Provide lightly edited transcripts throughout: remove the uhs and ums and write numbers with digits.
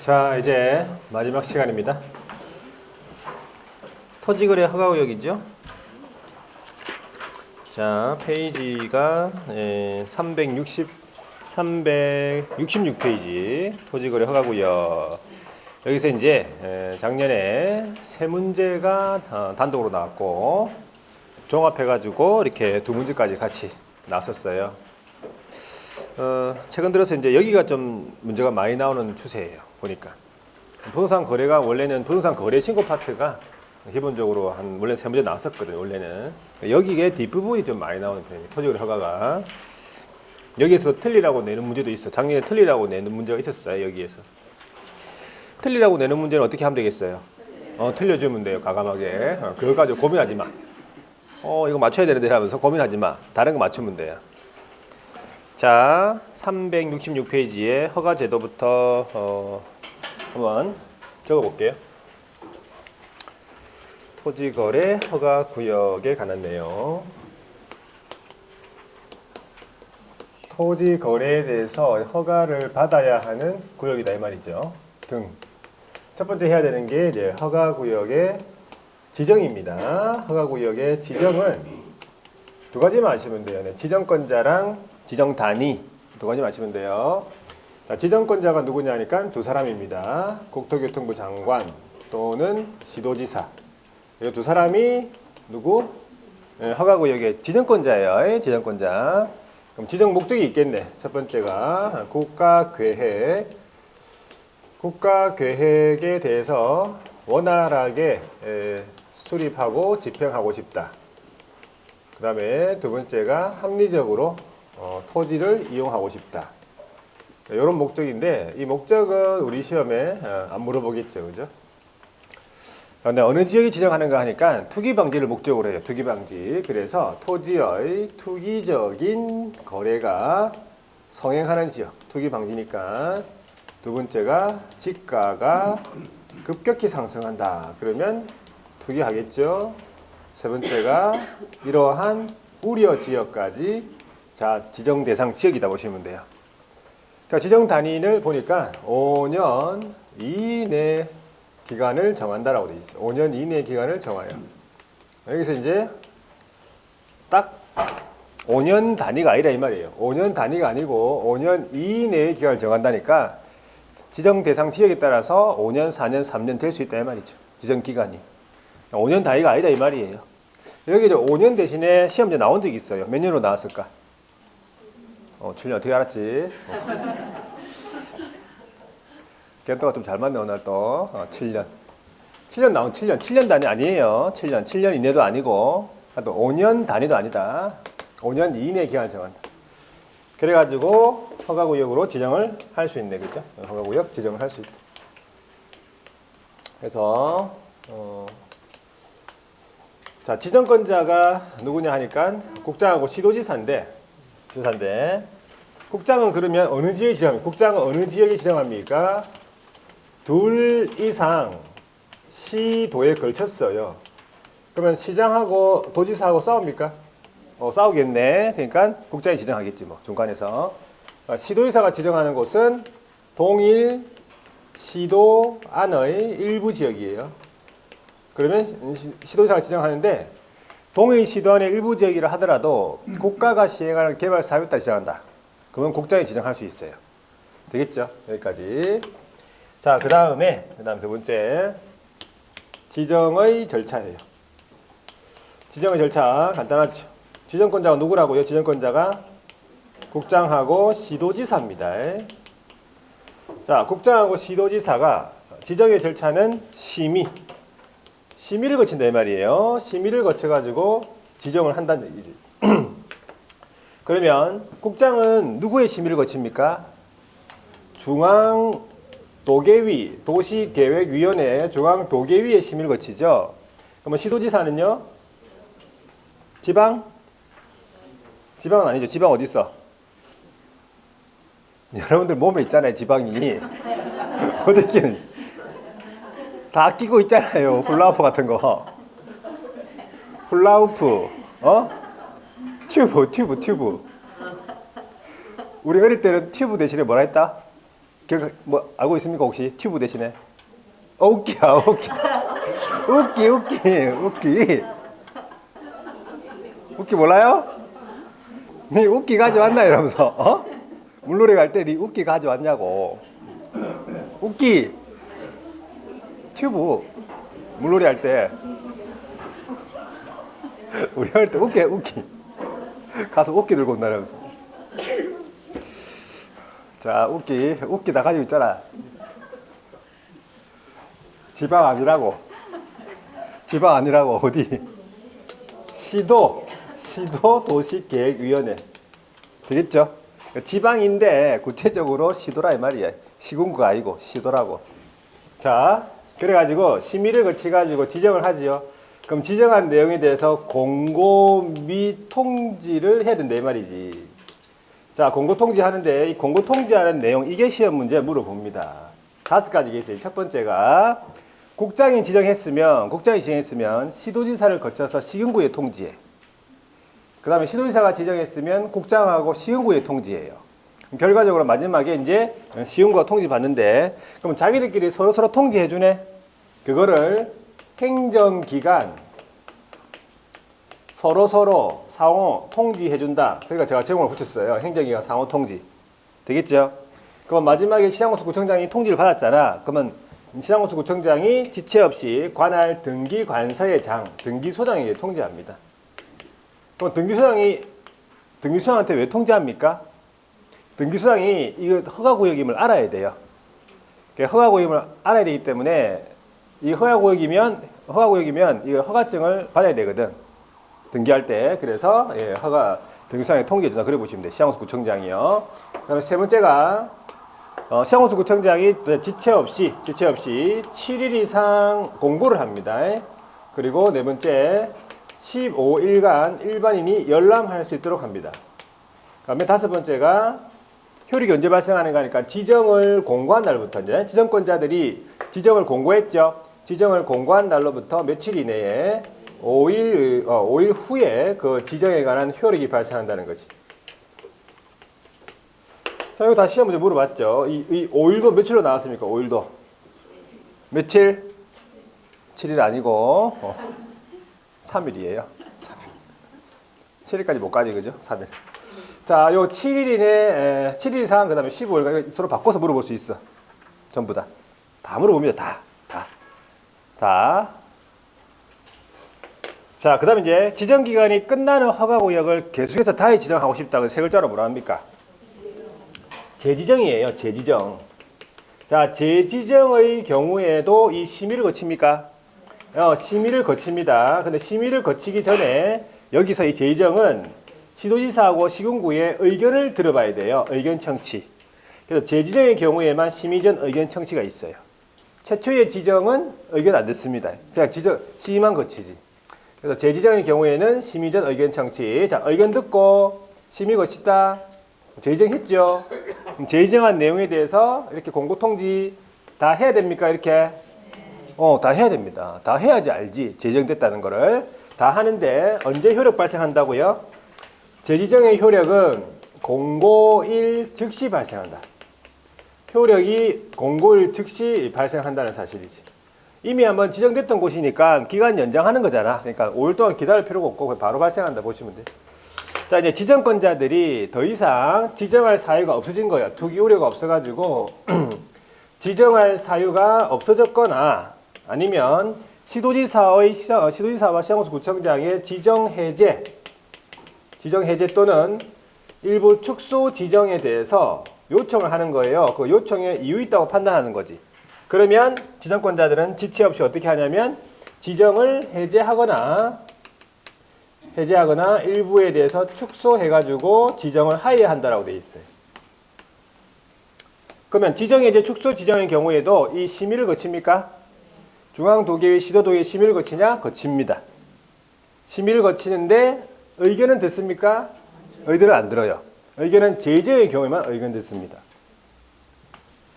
자, 이제 마지막 시간입니다. 토지거래 허가구역이죠. 자, 페이지가 366페이지 토지거래 허가구역. 여기서 이제 작년에 세 문제가 단독으로 나왔고 종합해가지고 이렇게 두 문제까지 같이 나왔었어요. 최근 들어서 이제 여기가 좀 문제가 많이 나오는 추세예요. 보니까 부동산 거래가 원래는 부동산 거래 신고 파트가 기본적으로 원래 세 문제 나왔었거든요. 원래는 여기에 뒷부분이 좀 많이 나오는 편이에요. 토지거래 허가가 여기에서 틀리라고 내는 문제도 있어. 작년에 틀리라고 내는 문제가 있었어요. 여기에서 틀리라고 내는 문제는 어떻게 하면 되겠어요? 틀려주면 돼요. 과감하게. 그거 가지고 고민하지 마. 이거 맞춰야 되는데 하면서 고민하지 마. 다른 거 맞추면 돼요. 자, 366페이지에 허가 제도부터 한번 적어볼게요. 토지거래 허가 구역에 관한 내용. 토지거래에 대해서 허가를 받아야 하는 구역이다 이 말이죠. 등. 첫 번째 해야 되는 게 이제 허가구역의 지정입니다. 허가구역의 지정은 두 가지만 아시면 돼요. 네, 지정권자랑 지정단위 두 가지만 아시면 돼요. 자, 지정권자가 누구냐 하니까 두 사람입니다. 국토교통부 장관 또는 시도지사. 이 두 사람이 누구? 허가구역의 지정권자예요. 지정권자. 그럼 지정 목적이 있겠네. 첫 번째가 국가계획. 국가계획에 대해서 원활하게 수립하고 집행하고 싶다. 그 다음에 두 번째가 합리적으로 토지를 이용하고 싶다. 이런 목적인데 이 목적은 우리 시험에 안 물어보겠죠. 그죠? 그런데 어느 지역이 지정하는가 하니까 투기 방지를 목적으로 해요. 투기 방지. 그래서 토지의 투기적인 거래가 성행하는 지역. 투기 방지니까. 두 번째가 지가가 급격히 상승한다. 그러면 투기하겠죠. 세 번째가 이러한 우려 지역까지 자 지정 대상 지역이다 보시면 돼요. 자, 지정 단위를 보니까 5년 이내 기간을 정한다라고 되어 있어요. 5년 이내 기간을 정하여. 여기서 이제 딱 5년 단위가 아니라 이 말이에요. 5년 단위가 아니고 5년 이내의 기간을 정한다니까 지정 대상 지역에 따라서 5년, 4년, 3년 될 수 있다 이 말이죠. 지정 기간이. 5년 단위가 아니다 이 말이에요. 여기 이제 5년 대신에 시험제 나온 적이 있어요. 몇 년으로 나왔을까? 7년 어떻게 알았지? 개또가 좀 잘 맞네 오늘 또. 7년. 7년 나온 7년. 7년 단위 아니에요. 7년. 7년 이내도 아니고 또 5년 단위도 아니다. 5년 이내 기간을 정한다. 그래가지고 허가구역으로 지정을 할 수 있네. 그죠? 허가구역 지정을 할 수 있다. 그래서 자, 지정권자가 누구냐 하니까 국장하고 시도지사인데 국장은 그러면 어느 지역에 지정합니까? 국장은 어느 지역에 지정합니까? 둘 이상 시도에 걸쳤어요. 그러면 시장하고 도지사하고 싸웁니까? 싸우겠네. 그러니까 국장이 지정하겠지 뭐 중간에서. 시도지사가 지정하는 곳은 동일 시도 안의 일부 지역이에요. 그러면 시도지사가 지정하는데 동일 시도 안의 일부 지역이라 하더라도 국가가 시행하는 개발 사업에 따라 지정한다. 그러면 국장이 지정할 수 있어요. 되겠죠? 여기까지. 자, 그 다음 두 번째 지정의 절차예요. 지정의 절차 간단하죠. 지정권자가 누구라고요? 지정권자가 국장하고 시도지사입니다. 자, 국장하고 시도지사가 지정의 절차는 심의를 거친다 이 말이에요. 심의를 거쳐가지고 지정을 한다는 얘기지. 그러면 국장은 누구의 심의를 거칩니까? 중앙도계위, 도시계획위원회 중앙도계위의 심의를 거치죠. 그러면 시도지사는요? 지방은 아니죠. 지방 어디 있어? 여러분들 몸에 있잖아요. 지방이. 어떻게 다 끼고 있잖아요. 훌라후프 같은 거. 훌라후프. 튜브. 우리 어릴 때는 튜브 대신에 뭐라 했다? 뭐 알고 있습니까 혹시 튜브 대신에? 웃기야 웃기. 웃기 몰라요? 네 웃기 가져왔나 이러면서 어? 물놀이 갈 때 네 웃기 가져왔냐고. 웃기 튜브 물놀이 할 때 우리 할 때 웃기 가서 웃기 들고 온다 이러면서. 자 웃기 다 가지고 있잖아. 지방 아니라고 어디 시도 도시계획위원회 되겠죠? 지방인데 구체적으로 시도라 이 말이야. 시군구가 아니고 시도라고. 자 그래가지고 심의를 거쳐가지고 지정을 하지요. 그럼 지정한 내용에 대해서 공고 및 통지를 해야 된다 이 말이지. 자 공고 통지하는데 이 공고 통지하는 내용 이게 시험 문제 물어봅니다. 5가지가 있어요. 첫 번째가 국장이 지정했으면 시도지사를 거쳐서 시군구에 통지해. 그 다음에 시도지사가 지정했으면 국장하고 시군구에 통지해요. 결과적으로 마지막에 이제 시군구가 통지 받는데 그럼 자기들끼리 서로 통지해 주네. 그거를 행정기관 서로 상호 통지해 준다. 그러니까 제가 제목을 붙였어요. 행정기관 상호 통지. 되겠죠? 그럼 마지막에 시장군수구청장이 통지를 받았잖아. 그러면 시장군수구청장이 지체 없이 관할 등기관서의 장, 등기소장에게 통지합니다. 그럼 등기소장한테 왜 통지합니까? 등기소장이 이거 허가구역임을 알아야 돼요. 허가구역임을 알아야 되기 때문에 이 허가구역이면 이거 허가증을 받아야 되거든. 등기할 때. 그래서 등기소장에 통지해준다. 그래 보시면 돼. 시장군수구청장이요. 그다음에 세 번째가 시장군수구청장이 지체 없이 7일 이상 공고를 합니다. 그리고 네 번째 15일간 일반인이 열람할 수 있도록 합니다. 그다음에 다섯 번째가 효력이 언제 발생하는가 하니까 지정을 공고한 날부터 이제 지정권자들이 지정을 공고했죠. 지정을 공고한 날로부터 며칠 이내에 5일 후에 그 지정에 관한 효력이 발생한다는 거지. 자, 이거 다 시험 문제 물어봤죠. 이 5일도 며칠로 나왔습니까? 5일도 며칠? 7일 아니고 3일이에요. 7일까지 못 가지 그죠? 3일. 자, 요 7일 이내 7일 이상 그다음에 15일 서로 바꿔서 물어볼 수 있어. 전부 다 물어봅니다. 다. 자, 그다음에 이제 지정 기간이 끝나는 허가구역을 계속해서 다시 지정하고 싶다. 세 글자로 뭐라 합니까? 재지정이에요. 재지정. 자, 재지정의 경우에도 이 심의를 거칩니까? 심의를 거칩니다. 근데 심의를 거치기 전에 여기서 이 재지정은 시도지사하고 시군구의 의견을 들어봐야 돼요. 의견 청취. 그래서 재지정의 경우에만 심의 전 의견 청취가 있어요. 최초의 지정은 의견 안 듣습니다. 그냥 심의만 거치지. 그래서 재지정의 경우에는 심의 전 의견 청취. 자, 의견 듣고 심의 거치다. 재지정했죠. 재지정한 내용에 대해서 이렇게 공고 통지 다 해야 됩니까? 이렇게? 다 해야 됩니다. 다 해야지 알지. 재지정됐다는 거를. 다 하는데 언제 효력 발생한다고요? 재지정의 효력은 공고일 즉시 발생한다. 효력이 공고일 즉시 발생한다는 사실이지. 이미 한번 지정됐던 곳이니까 기간 연장하는 거잖아. 그러니까 5일 동안 기다릴 필요가 없고 바로 발생한다 보시면 돼. 자, 이제 지정권자들이 더 이상 지정할 사유가 없어진 거예요. 투기 우려가 없어가지고 지정할 사유가 없어졌거나 아니면 시도지사와 시장군수구청장의 지정 해제 또는 일부 축소 지정에 대해서 요청을 하는 거예요. 그 요청에 이유 있다고 판단하는 거지. 그러면 지정권자들은 지체 없이 어떻게 하냐면 지정을 해제하거나 일부에 대해서 축소해가지고 지정을 하회한다라고 되어 있어요. 그러면 지정 해제 축소 지정의 경우에도 이 심의를 거칩니까? 중앙도계위 시도도계 심의를 거치냐? 거칩니다. 심의를 거치는데 의견은 듣습니까? 의견은 안 들어요. 의견은 재지정의 경우에만 의견 듣습니다.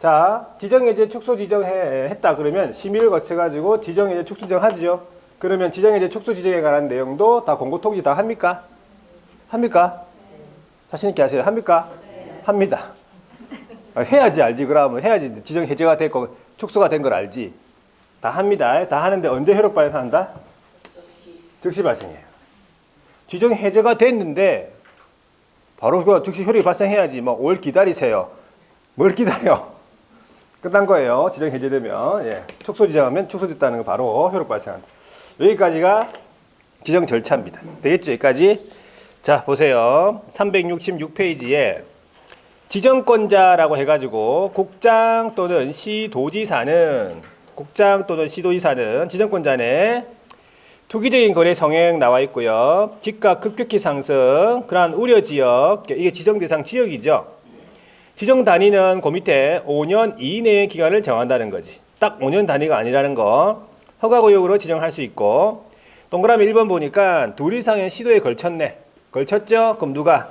자, 지정해제 축소 지정했다 그러면 심의를 거쳐가지고 지정해제 축소 지정하죠. 그러면 지정해제 축소 지정에 관한 내용도 다 공고 통지 다 합니까? 합니까? 자신 있게 하세요. 합니까? 합니다. 해야지 알지. 그러면 해야지 지정 해제가 됐고 축소가 된 걸 알지. 다 합니다. 다 하는데 언제 효력 발생한다? 즉시 발생해요. 지정 해제가 됐는데 바로 그 즉시 효력이 발생해야지. 뭐 5일 기다리세요. 뭘 기다려? 끝난 거예요. 지정 해제되면. 예. 축소 지정하면 축소됐다는 거 바로 효력 발생한다. 여기까지가 지정 절차입니다. 되겠죠? 여기까지. 자, 보세요. 366페이지에 지정권자라고 해가지고 국장 또는 시도지사는 지정권자네 투기적인 거래 성행 나와 있고요. 집값 급격히 상승, 그러한 우려 지역, 이게 지정 대상 지역이죠. 지정 단위는 그 밑에 5년 이내의 기간을 정한다는 거지. 딱 5년 단위가 아니라는 거. 허가구역으로 지정할 수 있고, 동그라미 1번 보니까 둘 이상의 시도에 걸쳤네. 걸쳤죠? 그럼 누가?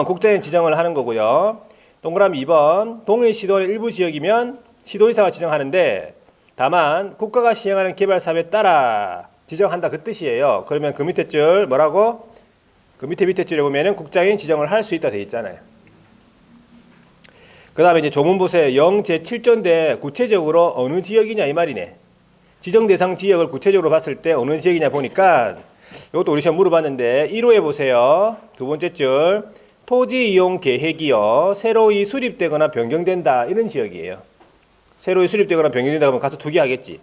국장이 지정을 하는 거고요. 동그라미 2번, 동일 시도의 일부 지역이면 시도의사가 지정하는데, 다만 국가가 시행하는 개발 사업에 따라 지정한다 그 뜻이에요. 그러면 그 밑에 줄 뭐라고? 그 밑에 줄에 보면은 국장이 지정을 할 수 있다 돼 있잖아요. 그 다음에 이제 조문 보세요. 0제7조인데 구체적으로 어느 지역이냐 이 말이네. 지정 대상 지역을 구체적으로 봤을 때 어느 지역이냐 보니까 이것도 우리 시험 물어봤는데 1호에 보세요. 두 번째 줄 토지 이용 계획이요. 새로이 수립되거나 변경된다 이런 지역이에요. 새로이 수립되거나 변경된다 그러면 가서 투기 하겠지.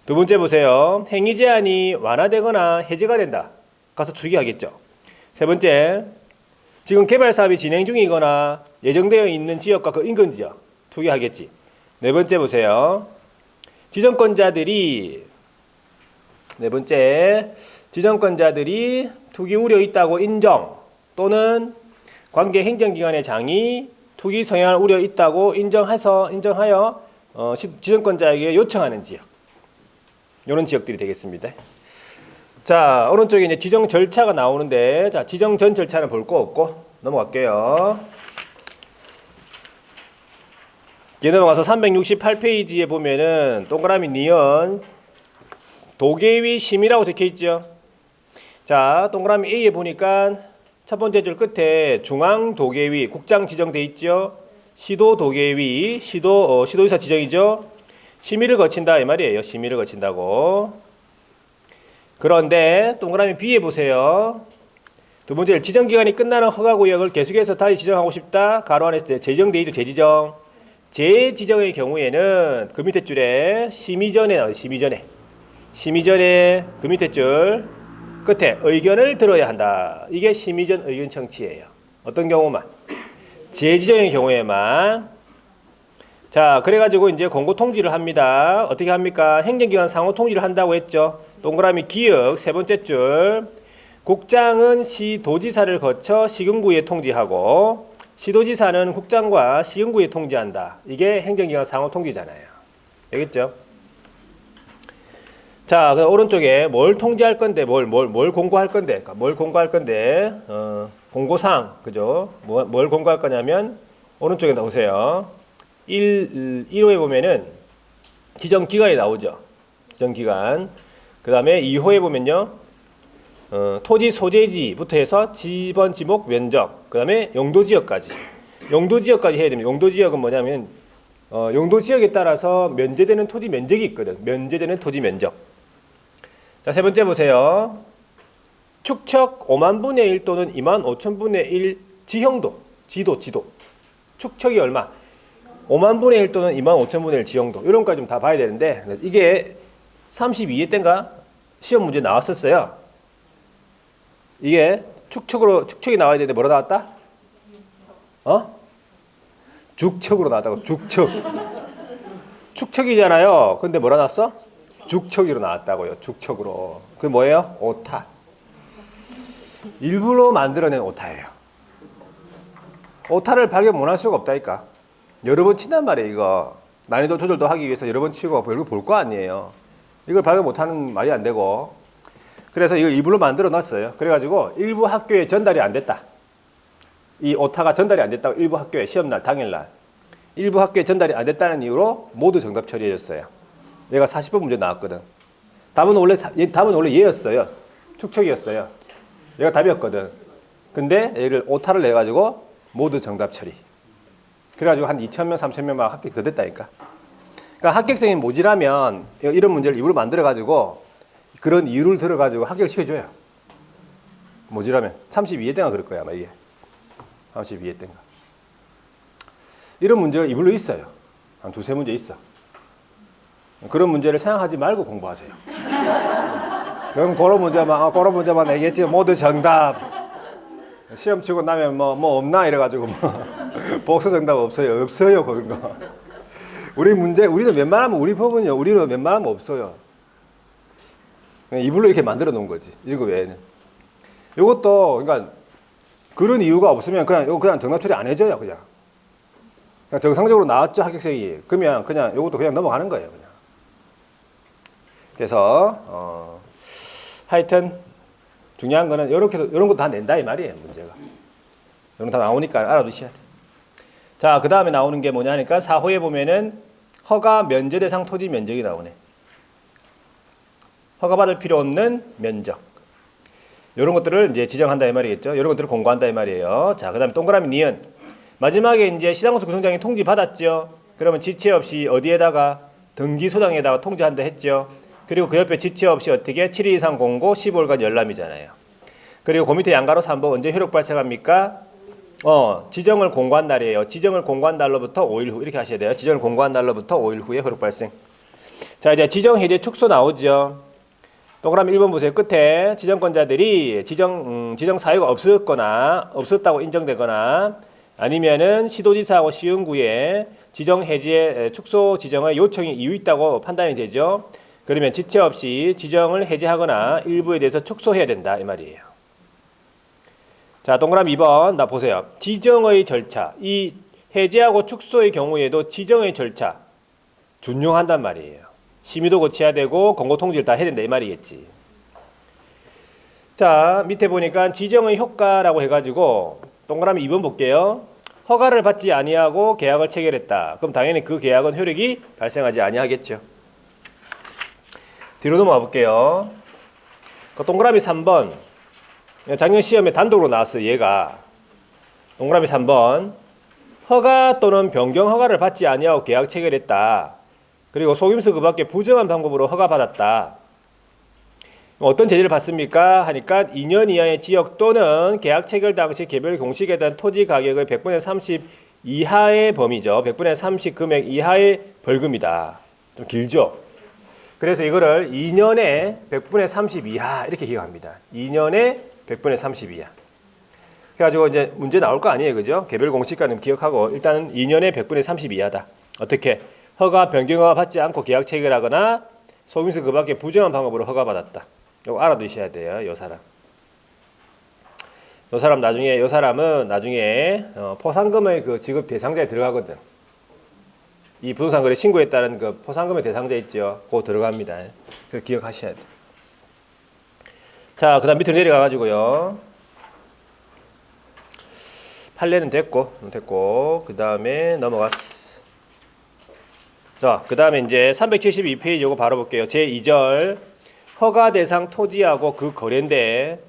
두 번째 보세요. 행위 제한이 완화되거나 해제가 된다. 가서 투기 하겠죠. 세 번째 지금 개발 사업이 진행 중이거나 예정되어 있는 지역과 그 인근 지역 투기하겠지. 네 번째 보세요. 지정권자들이 투기 우려 있다고 인정 또는 관계 행정기관의 장이 투기 성향을 우려 있다고 인정하여 지정권자에게 요청하는 지역. 이런 지역들이 되겠습니다. 자, 오른쪽에 이제 지정 절차가 나오는데, 자, 지정 전 절차는 볼 거 없고 넘어갈게요. 이제 넘어가서 368페이지에 보면은 동그라미 니은 도계위 심의라고 적혀 있죠. 자, 동그라미 A에 보니까 첫 번째 줄 끝에 중앙 도계위 국장 지정돼 있죠. 시도 도계위 시도의사 지정이죠. 심의를 거친다 이 말이에요. 심의를 거친다고. 그런데 동그라미 B에 보세요. 두 번째 지정기간이 끝나는 허가구역을 계속해서 다시 지정하고 싶다. 가로 안에 재지정돼 있죠. 재지정. 재지정의 경우에는 그 밑에 줄에 심의 전에 그 밑에 줄 끝에 의견을 들어야 한다. 이게 심의 전 의견 청취예요. 어떤 경우만? 재지정의 경우에만. 자, 그래가지고 이제 공고 통지를 합니다. 어떻게 합니까? 행정기관 상호 통지를 한다고 했죠. 동그라미 기역 세 번째 줄. 국장은 시도지사를 거쳐 시군구에 통지하고 시도지사는 국장과 시군구에 통지한다. 이게 행정기관 상호 통지잖아요. 알겠죠? 자, 그 오른쪽에 뭘 통지할 건데, 뭘 공고할 건데, 공고사항, 그죠? 뭘 공고할 거냐면, 오른쪽에 나오세요. 1호에 보면은 지정기간이 나오죠. 지정기간. 그 다음에 2호에 보면요. 토지 소재지부터 해서 지번, 지목, 면적, 그 다음에 용도지역까지. 용도지역까지 해야 됩니다. 용도지역은 뭐냐면, 용도지역에 따라서 면제되는 토지 면적이 있거든. 면제되는 토지 면적. 자, 세 번째 보세요. 축척 5만 분의 1 또는 2만 5천 분의 1 지형도, 지도. 축척이 얼마? 5만 분의 1 또는 2만 5천 분의 1 지형도. 이런 것까지 좀 다 봐야 되는데, 이게 32회 때인가? 시험 문제 나왔었어요. 이게 축척이 나와야 되는데 뭐로 나왔다? 죽척으로 나왔다고. 죽척. 축척이잖아요. 근데 뭐로 나왔어? 죽척이로 나왔다고요. 죽척으로. 그게 뭐예요? 오타. 일부러 만들어낸 오타예요. 오타를 발견 못할 수가 없다니까. 여러 번 친단 말이에요. 이거 난이도 조절도 하기 위해서 여러 번 치고 별로 볼 거 아니에요. 이걸 발견 못하는 말이 안 되고. 그래서 이걸 일부러 만들어 놨어요. 그래가지고 일부 학교에 전달이 안 됐다. 이 오타가 전달이 안 됐다고 일부 학교에 시험날 당일날 일부 학교에 전달이 안 됐다는 이유로 모두 정답 처리해줬어요. 얘가 40번 문제 나왔거든. 답은 원래 얘였어요. 축척이었어요. 얘가 답이었거든. 근데 얘를 오타를 내가지고 모두 정답 처리. 그래가지고 한 2,000명, 3,000명 막 합격 더 됐다니까. 그러니까 합격생이 모자라면 이런 문제를 일부러 만들어가지고 그런 이유를 들어가지고 합격을 시켜줘요. 모자라면 32회 때가 그럴 거야 아마 이게 32회 때인가. 이런 문제가 이불로 있어요. 한 두세 문제 있어. 그런 문제를 생각하지 말고 공부하세요. 그럼 그런 문제만 내겠지. 모두 정답. 시험 치고 나면 뭐 없나 이래가지고 복수 정답 없어요. 없어요 그런 거. 우리는 웬만하면 우리 법은요. 우리는 웬만하면 없어요. 이불로 이렇게 만들어 놓은 거지. 이거 외에는. 이것도 그러니까 그런 이유가 없으면 그냥 정답 처리 안 해줘요 그냥. 정상적으로 나왔죠 합격생이. 그러면 그냥 이것도 그냥 넘어가는 거예요 그냥. 그래서 하여튼 중요한 거는 이런 것도 다 낸다 이 말이에요 문제가. 이런 거 다 나오니까 알아두셔야 돼. 자, 그 다음에 나오는 게 뭐냐니까 4호에 보면은 허가 면제 대상 토지 면적이 나오네. 허가받을 필요 없는 면적. 이런 것들을 이제 지정한다 이 말이겠죠. 이런 것들을 공고한다 이 말이에요. 자, 그 다음에 동그라미 니은. 마지막에 이제 시장건설 구청장이 통지 받았죠. 그러면 지체 없이 어디에다가 등기소장에다가 통지한다 했죠. 그리고 그 옆에 지체 없이 어떻게 7일 이상 공고 15일간 열람이잖아요. 그리고 그 밑에 양가로 3번 언제 효력 발생합니까? 지정을 공고한 날이에요. 지정을 공고한 날로부터 5일 후 이렇게 하셔야 돼요. 지정을 공고한 날로부터 5일 후에 효력 발생. 자, 이제 지정 해제 축소 나오죠. 동그라미 1번 보세요. 끝에 지정권자들이 지정 사유가 없었다고 인정되거나 아니면은 시도지사하고 시흥구에 지정 해제 축소 지정의 요청이 이유 있다고 판단이 되죠. 그러면 지체 없이 지정을 해제하거나 일부에 대해서 축소해야 된다 이 말이에요. 자, 동그라미 2번 나 보세요. 지정의 절차. 이 해제하고 축소의 경우에도 지정의 절차 준용한단 말이에요. 심의도 거쳐야 되고 공고 통지를 다 해야 된다 이 말이겠지. 자, 밑에 보니까 지정의 효과라고 해가지고 동그라미 2번 볼게요. 허가를 받지 아니하고 계약을 체결했다. 그럼 당연히 그 계약은 효력이 발생하지 아니하겠죠. 뒤로 넘어가 볼게요. 그 동그라미 3번. 작년 시험에 단독으로 나왔어요. 얘가. 동그라미 3번. 허가 또는 변경 허가를 받지 아니하고 계약 체결했다. 그리고 속임수 그 밖에 부정한 방법으로 허가받았다. 어떤 제재를 받습니까? 하니까 2년 이하의 지역 또는 계약 체결 당시 개별 공식에 대한 토지 가격의 100분의 30 이하의 범위죠. 100분의 30 금액 이하의 벌금이다. 좀 길죠? 그래서 이거를 2년에 100분의 30 이하 이렇게 기억합니다. 2년에 100분의 30 이하. 그래가지고 이제 문제 나올 거 아니에요. 그죠? 개별 공식가는 기억하고 일단은 2년에 100분의 30 이하다. 어떻게? 허가 변경허가 받지 않고 계약 체결하거나 속임수 그 밖에 부정한 방법으로 허가받았다. 이거 알아두셔야 돼요. 요 사람은 나중에 포상금의 그 지급 대상자에 들어가거든. 이 부동산 거래 신고에 따른 그 포상금의 대상자 있죠. 그거 들어갑니다. 그거 기억하셔야 돼. 자, 그 다음 밑으로 내려가 가지고요. 판례는 됐고 그 다음에 넘어갔어. 자, 그 다음에 이제 372페이지 요거 바로 볼게요. 제2절 허가 대상 토지하고 그 거래인데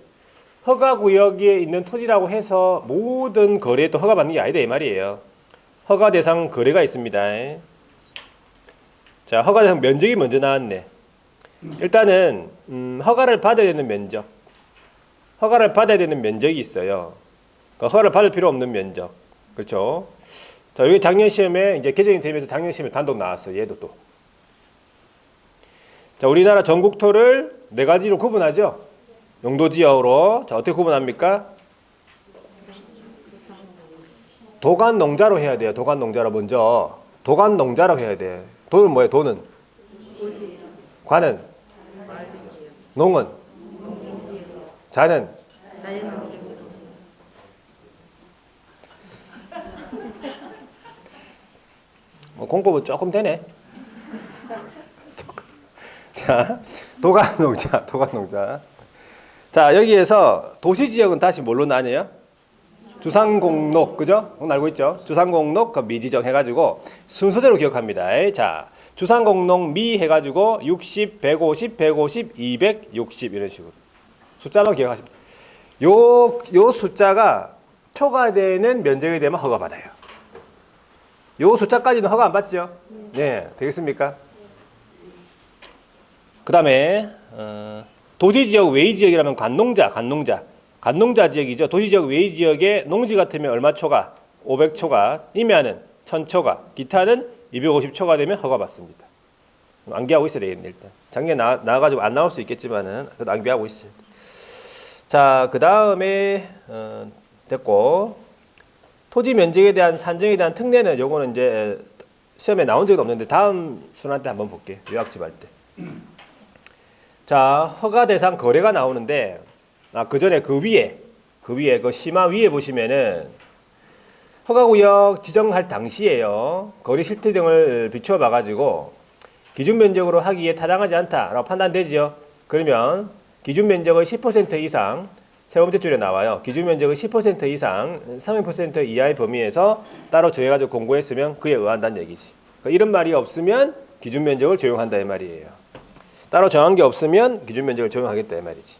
허가구역에 있는 토지라고 해서 모든 거래에 또 허가받는 게 아니다 이 말이에요. 허가 대상 거래가 있습니다. 자, 허가 대상 면적이 먼저 나왔네. 일단은 허가를 받아야 되는 면적. 허가를 받아야 되는 면적이 있어요. 그러니까 허가를 받을 필요 없는 면적. 그렇죠? 자, 여기 작년 시험에 이제 개정이 되면서 작년 시험에 단독 나왔어요. 얘도 또. 자, 우리나라 전국토를 네 가지로 구분하죠. 용도지역으로. 자, 어떻게 구분합니까? 도간농자로 해야 돼요. 도간농자로 먼저. 도간농자로 해야 돼. 도는 뭐예요? 도는? 관은? 농은? 자는? 공법은 조금 되네. 자, 도간농자. 자, 여기에서 도시지역은 다시 뭘로 나뉘어요? 주상공록, 그죠? 알고 있죠? 주상공록, 미지정 해가지고 순서대로 기억합니다. 자, 주상공록 미 해가지고 60, 150, 150, 260 이런 식으로 숫자만 기억하십니다. 요 숫자가 초과되는 면적이 되면 허가받아요. 요 숫자까지는 허가 안 받죠? 네, 되겠습니까? 그 다음에 도시지역 외지역이라면 관농자 지역이죠. 도시지역 외지역에 농지 같으면 얼마 초과? 500초가, 임야는 1000초가, 기타는 250초가 되면 허가받습니다. 암기하고 있어야 되겠네 일단. 작년에 나와가지고 안 나올 수 있겠지만은 그래도 암기하고 있어요. 자, 그 다음에 됐고, 토지 면적에 대한 산정에 대한 특례는 요거는 이제 시험에 나온 적은 없는데 다음 순환 때 한번 볼게요. 요약집 할 때. 자, 허가 대상 거래가 나오는데 그 전에 그 위에 그 심화 위에 보시면은 허가구역 지정할 당시에요. 거리 실태 등을 비추어 봐가지고 기준 면적으로 하기에 타당하지 않다라고 판단되지요. 그러면 기준 면적의 10% 이상 세 번째 줄에 나와요. 기준 면적의 10% 이상 30% 이하의 범위에서 따로 정해가지고 공고했으면 그에 의한다는 얘기지. 그러니까 이런 말이 없으면 기준 면적을 적용한다 이 말이에요. 따로 정한 게 없으면 기준 면적을 적용하겠다 이 말이지.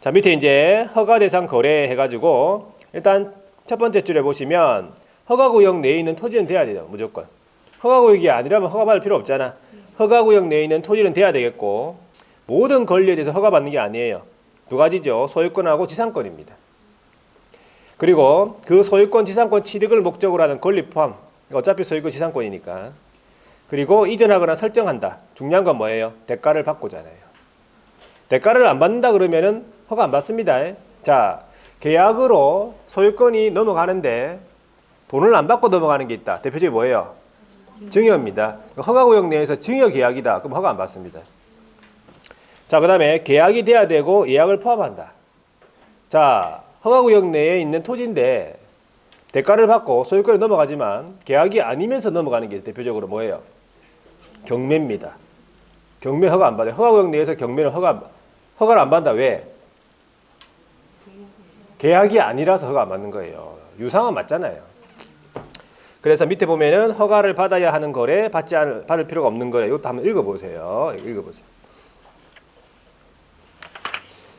자, 밑에 이제 허가 대상 거래 해가지고 일단 첫 번째 줄에 보시면 허가구역 내에 있는 토지는 돼야 돼요. 무조건. 허가구역이 아니라면 허가받을 필요 없잖아. 허가구역 내에 있는 토지는 돼야 되겠고 모든 권리에 대해서 허가받는 게 아니에요. 두 가지죠. 소유권하고 지상권입니다. 그리고 그 소유권, 지상권 취득을 목적으로 하는 권리 포함. 어차피 소유권, 지상권이니까. 그리고 이전하거나 설정한다. 중요한 건 뭐예요? 대가를 받고잖아요. 대가를 안 받는다 그러면은 허가 안 받습니다. 자, 계약으로 소유권이 넘어가는데 돈을 안 받고 넘어가는 게 있다. 대표적이 뭐예요? 증여입니다. 허가구역 내에서 증여 계약이다. 그럼 허가 안 받습니다. 자, 그 다음에 계약이 돼야 되고 예약을 포함한다. 자, 허가구역 내에 있는 토지인데 대가를 받고 소유권이 넘어가지만 계약이 아니면서 넘어가는 게 대표적으로 뭐예요? 경매입니다. 경매 허가 안 받아요. 허가구역 내에서 경매는 허가를 안 받는다. 왜? 계약이 아니라서 허가 안 받는 거예요. 유상은 맞잖아요. 그래서 밑에 보면은 허가를 받아야 하는 거래, 받을 필요가 없는 거래. 이것도 한번 읽어보세요. 읽어보세요.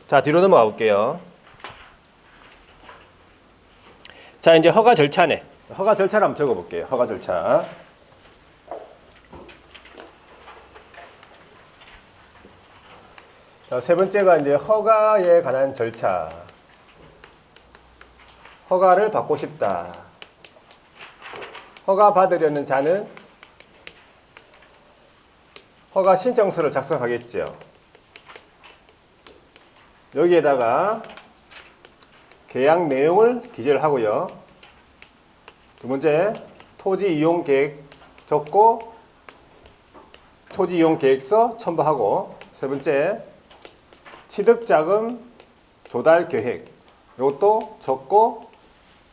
자, 뒤로 넘어가 볼게요. 자, 이제 허가 절차네. 허가 절차를 한번 적어볼게요. 허가 절차. 자, 세 번째가 이제 허가에 관한 절차. 허가를 받고 싶다. 허가 받으려는 자는 허가 신청서를 작성하겠죠. 여기에다가 계약 내용을 기재를 하고요. 두 번째, 토지 이용 계획 적고 토지 이용 계획서 첨부하고, 세 번째, 취득 자금 조달 계획 이것도 적고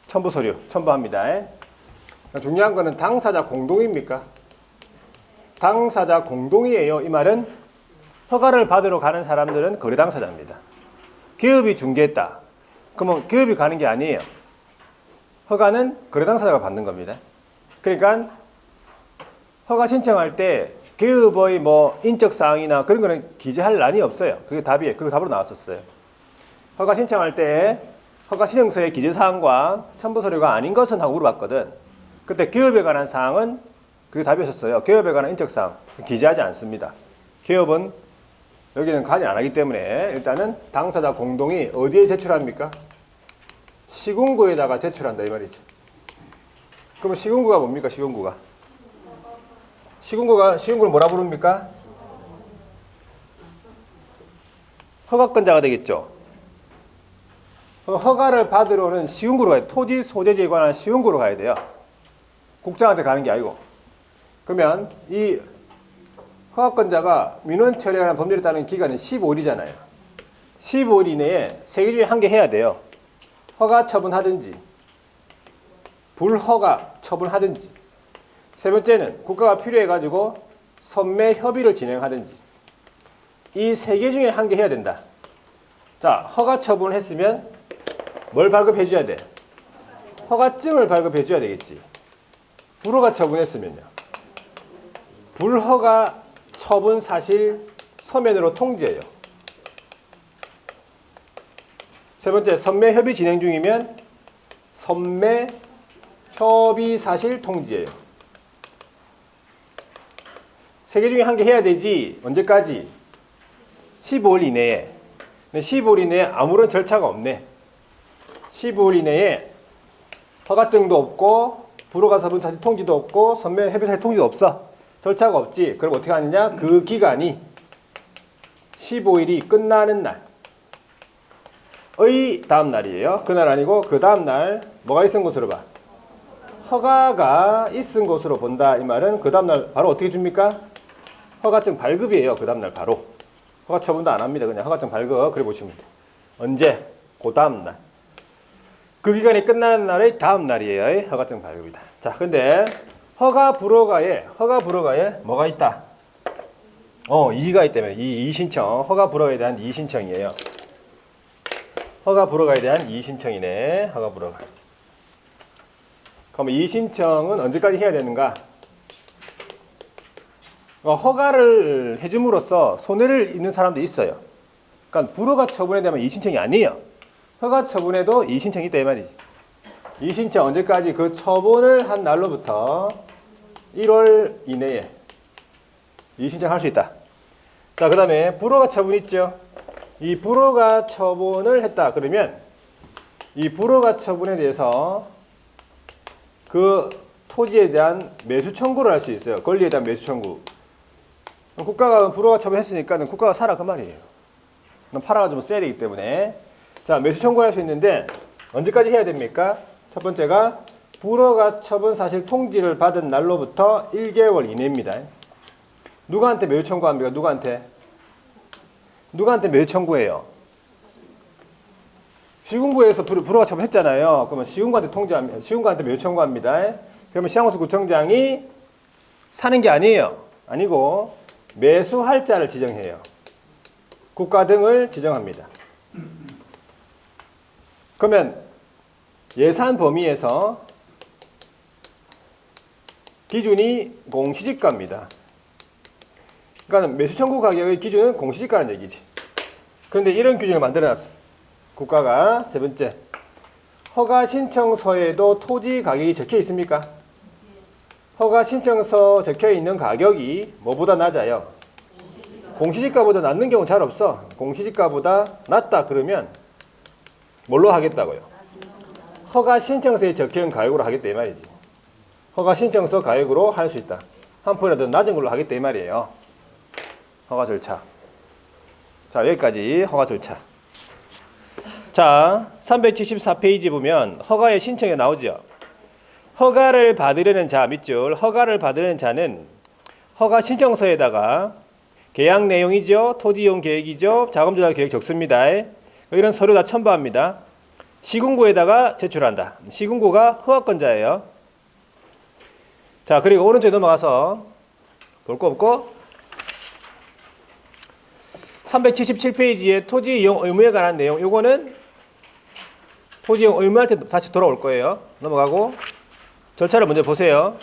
첨부 서류 첨부합니다. 중요한 거는 당사자 공동입니까? 당사자 공동이에요. 이 말은 허가를 받으러 가는 사람들은 거래 당사자입니다. 기업이 중개했다. 그러면 기업이 가는 게 아니에요. 허가는 거래 당사자가 받는 겁니다. 그러니까 허가 신청할 때 기업의 뭐 인적 사항이나 그런 거는 기재할 난이 없어요. 그게 답이에요. 그거 답으로 나왔었어요. 허가 신청할 때 허가 신청서의 기재 사항과 첨부 서류가 아닌 것은 하고 물어봤거든. 그때 기업에 관한 사항은 그게 답이었어요. 기업에 관한 인적 사항 기재하지 않습니다. 기업은 여기는 가지 안 하기 때문에 일단은 당사자 공동이 어디에 제출합니까? 시군구에다가 제출한다 이 말이죠. 그러면 시군구가 뭡니까? 시군구를 뭐라 부릅니까? 허가권자가 되겠죠. 허가를 받으러는 시군구로 가야 돼요. 토지 소재지에 관한 시군구로 가야 돼요. 국장한테 가는 게 아니고. 그러면 이 허가권자가 민원 처리하는 법률에 따른 기간은 15일이잖아요. 15일 이내에 3개 중에 1개 해야 돼요. 허가 처분하든지 불허가 처분하든지, 세 번째는 국가가 필요해가지고 선매 협의를 진행하든지, 이 3개 중에 1개 해야 된다. 자, 허가 처분을 했으면 뭘 발급해 줘야 돼? 허가증을 발급해 줘야 되겠지. 불허가 처분했으면요. 불허가 처분 사실 서면으로 통지해요. 세 번째, 선매 협의 진행 중이면 선매 협의 사실 통지해요. 세 개 중에 한 개 해야 되지. 언제까지? 15일 이내에. 근데 15일 이내에 아무런 절차가 없네. 15일 이내에 허가증도 없고 불허가 처분 사실 통지도 없고 선매 협의 사실 통지도 없어. 절차가 없지. 그럼 어떻게 하느냐? 그 기간이 15일이 끝나는 날의 다음 날이에요. 그날 아니고 그 다음 날 뭐가 있은 것으로 봐? 허가가 있은 것으로 본다. 이 말은 그 다음 날 바로 어떻게 줍니까? 허가증 발급이에요. 그 다음 날 바로. 허가 처분도 안 합니다. 그냥 허가증 발급 그래 보시면 돼요. 언제? 그 다음 날. 그 기간이 끝나는 날의 다음 날이에요. 허가증 발급이다. 자, 근데 허가 불허가에 뭐가 있다? 이의가 있다면 이의 신청. 허가 불허가에 대한 이의 신청이에요. 허가 불허가에 대한 이의 신청이네. 허가 불허가. 그럼 이의 신청은 언제까지 해야 되는가? 허가를 해줌으로써 손해를 입는 사람도 있어요. 그러니까 불허가 처분에 대한 이의 신청이 아니에요. 허가 처분에도 이의 신청이 있다 이 말이지. 이의 신청 언제까지? 그 처분을 한 날로부터 1월 이내에 이의 신청할 수 있다. 자, 그 다음에 불허가 처분 있죠. 이 불허가 처분을 했다. 그러면 이 불허가 처분에 대해서 그 토지에 대한 매수 청구를 할 수 있어요. 권리에 대한 매수 청구. 국가가 불허가 처분했으니까 국가가 사라 그 말이에요. 팔아가지고 써야 되기 때문에. 자, 매수 청구를 할 수 있는데 언제까지 해야 됩니까? 첫 번째가 불허가 처분 사실 통지를 받은 날로부터 1개월 이내입니다. 누구한테 매수 청구합니까? 누구한테 매수 청구해요? 시군구에서 불허가 처분했잖아요. 그러면 시군구한테 매수 청구합니다. 그러면 시장공사구청장이 사는 게 아니고 매수할자를 지정해요. 국가 등을 지정합니다. 그러면 예산 범위에서 기준이 공시지가입니다. 그러니까 매수 청구 가격의 기준은 공시지가라는 얘기지. 그런데 이런 규정을 만들어놨어. 국가가. 세 번째, 허가 신청서에도 토지 가격이 적혀 있습니까? 허가 신청서 적혀 있는 가격이 뭐보다 낮아요? 공시지가보다 낮는 경우 잘 없어. 공시지가보다 낮다 그러면 뭘로 하겠다고요? 허가 신청서에 적혀 있는 가격으로 하겠다 이 말이지. 허가 신청서 가격으로 할 수 있다. 한 푼이라도 낮은 걸로 하겠다 이 말이에요. 허가 절차. 자, 여기까지 허가 절차. 자, 374페이지 보면 허가의 신청이 나오죠. 허가를 받으려는 자 밑줄. 허가를 받으려는 자는 허가 신청서에다가 계약 내용이죠. 토지 이용 계획이죠. 자금 조달 계획 적습니다. 이런 서류 다 첨부합니다. 시군구에다가 제출한다. 시군구가 허가권자예요. 자, 그리고 오른쪽에 넘어가서 볼 거 없고 377페이지에 토지 이용 의무에 관한 내용. 요거는 토지 이용 의무할 때 다시 돌아올 거예요. 넘어가고 절차를 먼저 보세요.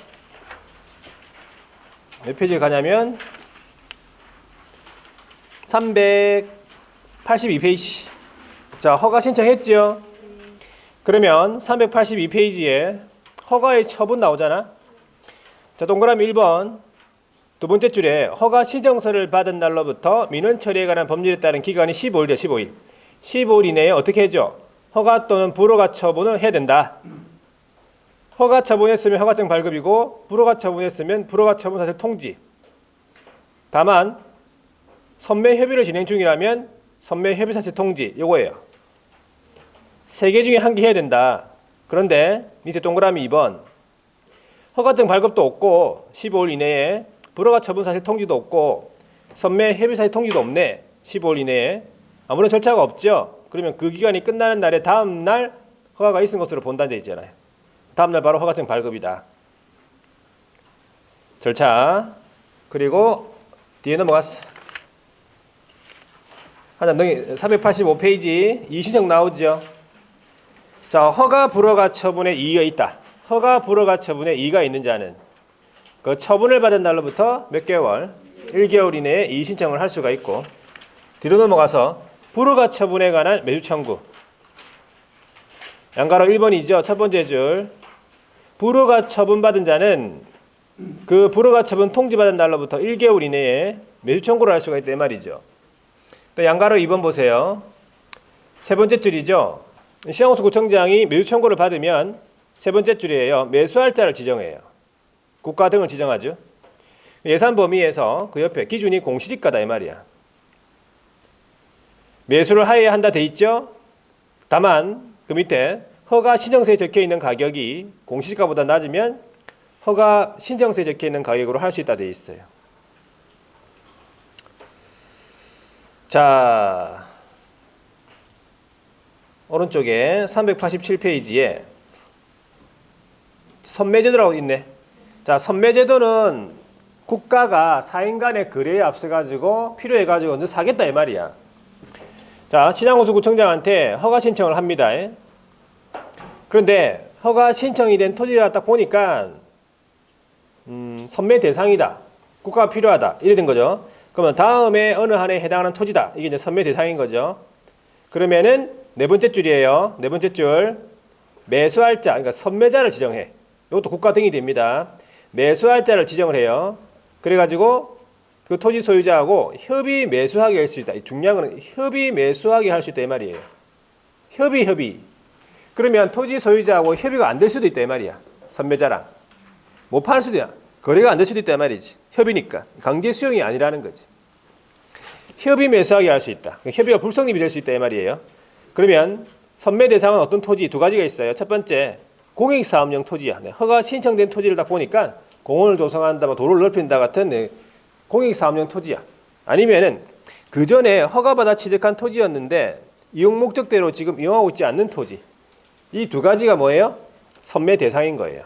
몇 페이지에 가냐면 382페이지. 자, 허가 신청했죠. 그러면 382페이지에 허가의 처분 나오잖아. 자, 동그라미 1번 두 번째 줄에 허가 신청서를 받은 날로부터 민원 처리에 관한 법률에 따른 기간이 15일이야. 15일. 15일 이내에 어떻게 해줘? 허가 또는 불허가 처분을 해야 된다. 허가 처분했으면 허가증 발급이고 불허가 처분했으면 불허가 처분 사실 통지. 다만 선매 협의를 진행 중이라면 선매 협의 사실 통지. 요거예요. 세 개 중에 한 개 해야 된다. 그런데 밑에 동그라미 2번 허가증 발급도 없고 15일 이내에 불허가 처분 사실 통지도 없고 선매 협의 사실 통지도 없네. 15일 이내에 아무런 절차가 없죠. 그러면 그 기간이 끝나는 날에 다음 날 허가가 있은 것으로 본다는 데 있잖아요. 다음 날 바로 허가증 발급이다. 절차. 그리고 뒤에 넘어갔어. 385페이지 이 신청 나오죠. 자, 허가 불허가 처분에 이의가 있다. 허가 불허가 처분에 이의가 있는 자는 그 처분을 받은 날로부터 몇 개월? 1개월 이내에 이의 신청을 할 수가 있고, 뒤로 넘어가서 불허가 처분에 관한 매수 청구. 양가로 1번이죠. 첫 번째 줄. 불허가 처분받은 자는 그 불허가처분 통지받은 날로부터 1개월 이내에 매수 청구를 할 수가 있다 이 말이죠. 또 양가로 2번 보세요. 세 번째 줄이죠. 시장호수구청장이 매수 청구를 받으면 세 번째 줄이에요. 매수할자를 지정해요. 국가 등을 지정하죠. 예산 범위에서 그 옆에 기준이 공시지가다 이 말이야. 매수를 하여야 한다 돼 있죠. 다만 그 밑에 허가 신청서에 적혀 있는 가격이 공시지가보다 낮으면 허가 신청서에 적혀 있는 가격으로 할 수 있다 돼 있어요. 자, 오른쪽에 387페이지에 선매제도라고 있네. 자, 선매제도는 국가가 사인 간의 거래에 앞서가지고 필요해가지고 언제 사겠다 이 말이야. 자, 시장호수구청장한테 허가 신청을 합니다. 그런데 허가 신청이 된 토지를 딱 보니까 선매 대상이다. 국가가 필요하다. 이래 된 거죠. 그러면 다음에 어느 한 해에 해당하는 토지다. 이게 이제 선매 대상인 거죠. 그러면은 네 번째 줄이에요. 네 번째 줄 매수할자, 그러니까 선매자를 지정해. 이것도 국가 등이 됩니다. 매수할자를 지정을 해요. 그래가지고 그 토지 소유자하고 협의 매수하게 할 수 있다. 중요한 거는 협의 매수하게 할 수 있다 이 말이에요. 협의. 그러면 토지 소유자하고 협의가 안 될 수도 있다 이 말이야. 선매자랑 못 팔 수도 있다. 거래가 안 될 수도 있다 이 말이지. 협의니까 강제 수용이 아니라는 거지. 협의 매수하게 할 수 있다. 협의가 불성립이 될 수 있다 이 말이에요. 그러면 선매 대상은 어떤 토지 두 가지가 있어요. 첫 번째 공익사업용 토지야. 허가 신청된 토지를 딱 보니까 공원을 조성한다, 도로를 넓힌다 같은 공익사업용 토지야. 아니면은 그 전에 허가받아 취득한 토지였는데 이용 목적대로 지금 이용하고 있지 않는 토지. 이 두 가지가 뭐예요? 선매 대상인 거예요.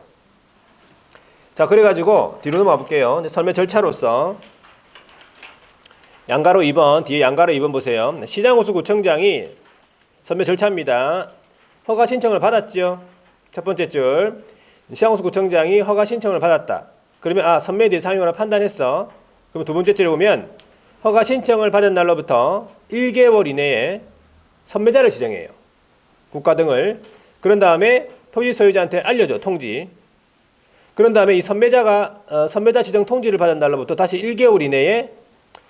자, 그래가지고 뒤로 넘어가 볼게요. 선매 절차로서 양가로 2번, 뒤에 양가로 2번 보세요. 시장호수구청장이 선매 절차입니다. 허가 신청을 받았죠. 첫 번째 줄 시장호수구청장이 허가 신청을 받았다. 그러면 선매 대상이구나 판단했어. 그럼 두 번째 줄에 보면 허가 신청을 받은 날로부터 1개월 이내에 선매자를 지정해요. 국가 등을. 그런 다음에 토지 소유자한테 알려줘. 통지. 그런 다음에 이 선매자가 선매자 지정 통지를 받은 날로부터 다시 1개월 이내에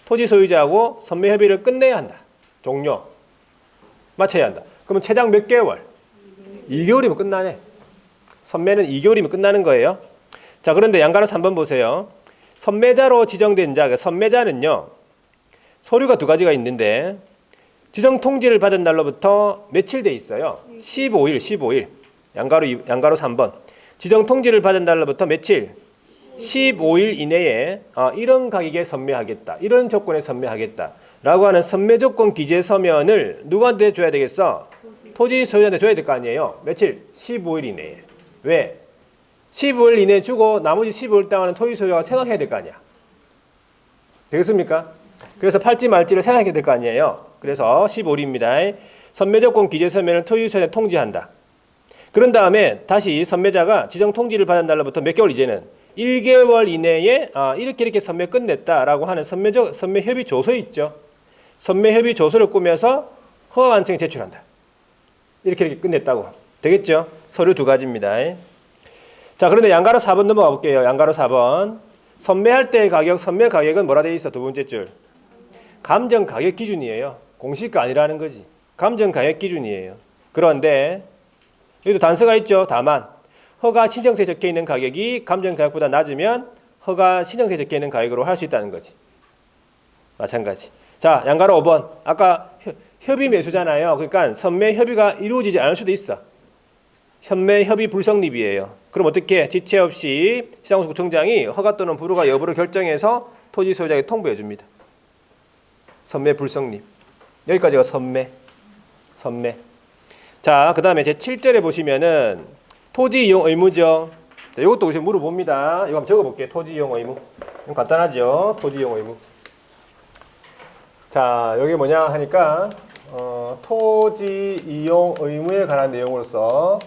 토지 소유자하고 선매 협의를 끝내야 한다. 종료. 마쳐야 한다. 그러면 최장 몇 개월? 2개월이면 끝나네. 선매는 2개월이면 끝나는 거예요. 자, 그런데 양가로 3번 보세요. 선매자로 지정된 자, 선매자는요. 서류가 두 가지가 있는데 지정 통지를 받은 날로부터 며칠 돼 있어요. 15일. 양가로 3번. 지정 통지를 받은 날로부터 며칠? 15일 이내에 이런 가격에 선매하겠다. 이런 조건에 선매하겠다. 라고 하는 선매 조건 기재 서면을 누구한테 줘야 되겠어? 토지 소유자한테 줘야 될 거 아니에요. 며칠? 15일 이내에. 왜? 15일 이내에 주고 나머지 15일 동안은 토지 소유자가 생각해야 될 거 아니야. 되겠습니까? 그래서 팔지 말지를 생각해야 될 거 아니에요. 그래서 15일입니다. 선매 조건 기재 서면을 토지 소유자한테 통지한다. 그런 다음에 다시 선매자가 지정 통지를 받은 날로부터 몇 개월 이제는 1개월 이내에 이렇게 선매 끝냈다라고 하는 선매 협의 조서 있죠. 선매 협의 조서를 꾸며서 허가 완성에 제출한다. 이렇게 끝냈다고. 되겠죠? 서류 두 가지입니다. 자, 그런데 양가로 4번 넘어가 볼게요. 양가로 4번. 선매할 때의 가격, 선매 가격은 뭐라 되어 있어? 두 번째 줄. 감정 가격 기준이에요. 공시가 아니라는 거지. 감정 가격 기준이에요. 그런데 여기도 단서가 있죠. 다만 허가 신청서에 적혀 있는 가격이 감정 가격보다 낮으면 허가 신청서에 적혀 있는 가격으로 할 수 있다는 거지. 마찬가지. 자, 양가로 5번. 아까 협의 매수잖아요. 그러니까 선매 협의가 이루어지지 않을 수도 있어. 선매 협의 불성립이에요. 그럼 어떻게? 지체 없이 시장호수구청장이 허가 또는 불허가 여부를 결정해서 토지 소유자에게 통보해 줍니다. 선매 불성립. 여기까지가 선매. 자, 그 다음에 제 7절에 보시면은 토지 이용 의무죠. 자, 이것도 우리 물어봅니다. 이거 한번 적어볼게요. 토지 이용 의무. 이건 간단하죠. 토지 이용 의무. 자, 여기 뭐냐 하니까 토지 이용 의무에 관한 내용으로서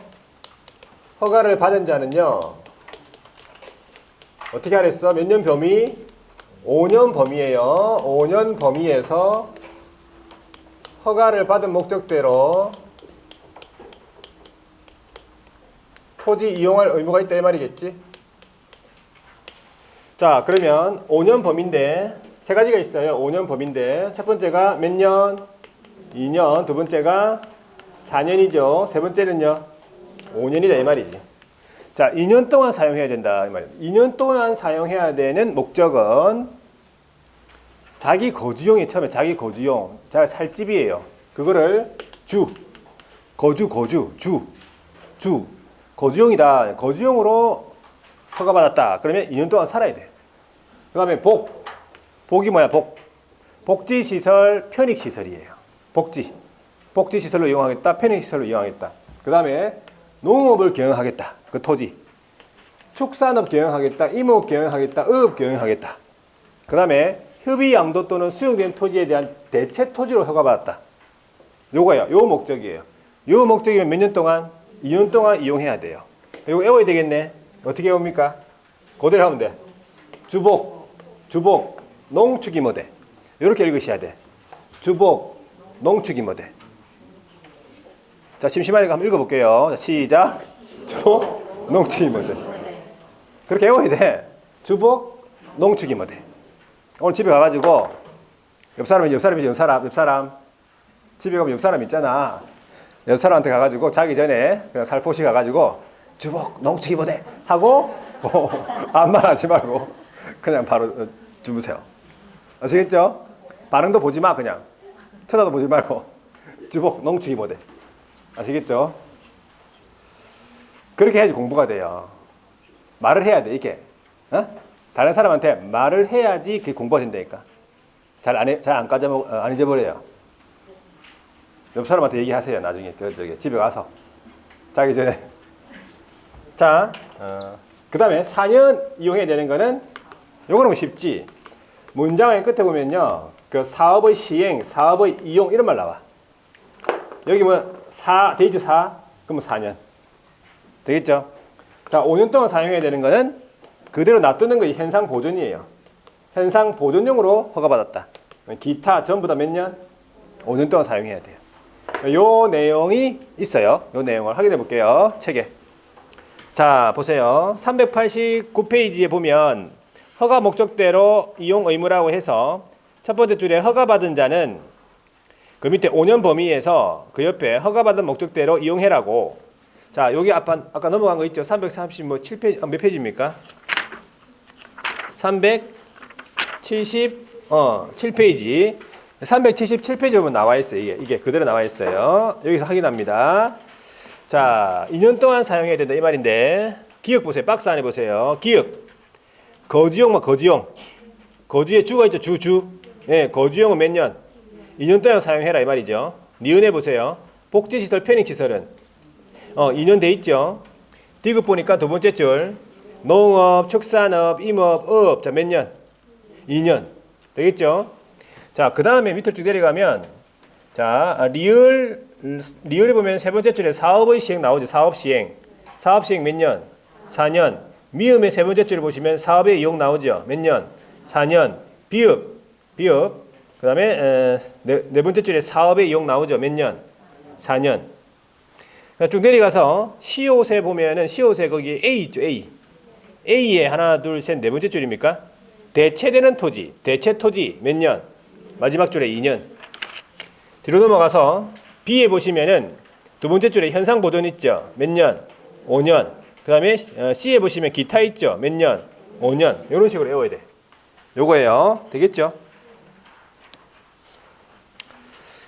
허가를 받은 자는요. 어떻게 하랬어? 몇 년 범위? 5년 범위예요. 5년 범위에서 허가를 받은 목적대로 토지 이용할 의무가 있다 이 말이겠지. 자, 그러면 5년 범위인데 세 가지가 있어요. 5년 범위인데 첫 번째가 몇 년? 2년. 두 번째가 4년이죠. 세 번째는요? 5년이다 이 말이지. 자, 2년 동안 사용해야 된다 이 말이에요. 2년 동안 사용해야 되는 목적은 자기 거주용이 처음에 자기 거주용, 자기 살 집이에요. 그거를 거주용이다. 거주용으로 허가받았다. 그러면 2년 동안 살아야 돼. 그 다음에 복이 뭐야? 복지시설, 편익시설이에요. 복지시설로 이용하겠다. 편익시설로 이용하겠다. 그 다음에 농업을 경영하겠다. 그 토지. 축산업 경영하겠다. 임업 경영하겠다. 어업 경영하겠다. 그 다음에 협의 양도 또는 수용된 토지에 대한 대체 토지로 허가받았다. 요거예요. 요 목적이에요. 요 목적이면 몇 년 동안? 2년 동안 이용해야 돼요. 이거 외워야 되겠네. 어떻게 외웁니까? 그대로 하면 돼. 주복, 농축이모대. 이렇게 읽으셔야 돼. 주복, 농축이모대. 자, 심심하니까 한번 읽어볼게요. 자, 시작. 주복, 농축이모대. 그렇게 외워야 돼. 주복, 농축이모대. 오늘 집에 가가지고 옆 사람 집에 가면 옆 사람 있잖아. 옆 사람한테 가가지고 자기 전에 그냥 살포시 가가지고 주복 농축이모대 하고 아무 말 하지 말고 그냥 바로 주무세요. 아시겠죠? 반응도 보지 마. 그냥 쳐다도 보지 말고 주복 농축이모대. 아시겠죠? 그렇게 해야지 공부가 돼요. 말을 해야 돼. 이렇게 다른 사람한테 말을 해야지 그게 공부가 된다니까. 잘 안 잊어버려요. 옆 사람한테 얘기하세요. 나중에 집에 가서 자기 전에. 자, 그 다음에 4년 이용해야 되는 거는 요거는 쉽지. 문장의 끝에 보면요, 그 사업의 시행, 사업의 이용 이런 말 나와. 여기 뭐 데이지 4, 그러면 4년 되겠죠? 자, 5년 동안 사용해야 되는 거는 그대로 놔두는 거 현상 보존이에요. 현상 보존용으로 허가받았다. 기타 전부 다 몇 년? 5년 동안 사용해야 돼요. 요 내용이 있어요. 요 내용을 확인해 볼게요. 책에. 자, 보세요. 389페이지에 보면 허가 목적대로 이용 의무라고 해서 첫 번째 줄에 허가받은 자는 그 밑에 5년 범위에서 그 옆에 허가받은 목적대로 이용해라고. 자, 여기 아까 넘어간 거 있죠? 337페이지, 몇 페이지입니까? 377페이지. 377페이지 보면 나와 있어요. 이게 그대로 나와 있어요. 여기서 확인합니다. 자, 2년 동안 사용해야 된다 이 말인데 기억 보세요. 박스 안에 보세요. 기억. 거주용. 거주에 주가 있죠. 주. 예, 거주용은 몇 년? 2년 동안 사용해라 이 말이죠. 니은에 보세요. 복지시설, 편익시설은 2년 돼 있죠. 디귿 보니까 두 번째 줄. 농업, 축산업, 임업, 어업. 자, 몇 년? 2년. 되겠죠? 자, 그 다음에 밑으로 쭉 내려가면 자, 리을에 보면 세 번째 줄에 사업의 시행 나오죠. 사업 시행 몇 년? 4년. 미음의 세 번째 줄을 보시면 사업의 이용 나오죠. 몇 년? 4년. 비읍. 그 다음에 네 번째 줄에 사업의 이용 나오죠. 몇 년? 4년. 쭉 내려가서 시옷에 보면은 시옷에 거기 A 있죠. A에 하나, 둘, 셋, 네 번째 줄입니까? 대체되는 토지. 대체 토지 몇 년? 마지막 줄에 2년. 뒤로 넘어가서 B에 보시면은 두 번째 줄에 현상 보존 있죠. 몇 년? 5년. 그 다음에 C에 보시면 기타 있죠. 몇 년? 5년. 이런 식으로 외워야 돼. 요거예요. 되겠죠?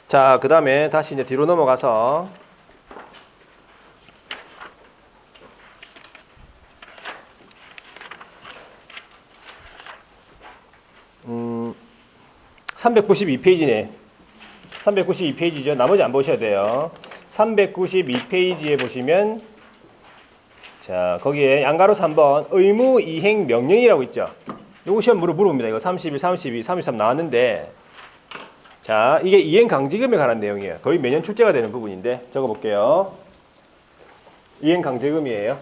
자, 그 다음에 다시 이제 뒤로 넘어가서 392페이지네. 392페이지죠. 나머지 안 보셔도 돼요. 392페이지에 보시면 자, 거기에 양가로 3번 의무 이행 명령이라고 있죠. 요거 시험 물어봅니다. 이거 31, 32, 33 나왔는데 자, 이게 이행 강제금에 관한 내용이에요. 거의 매년 출제가 되는 부분인데 적어 볼게요. 이행 강제금이에요.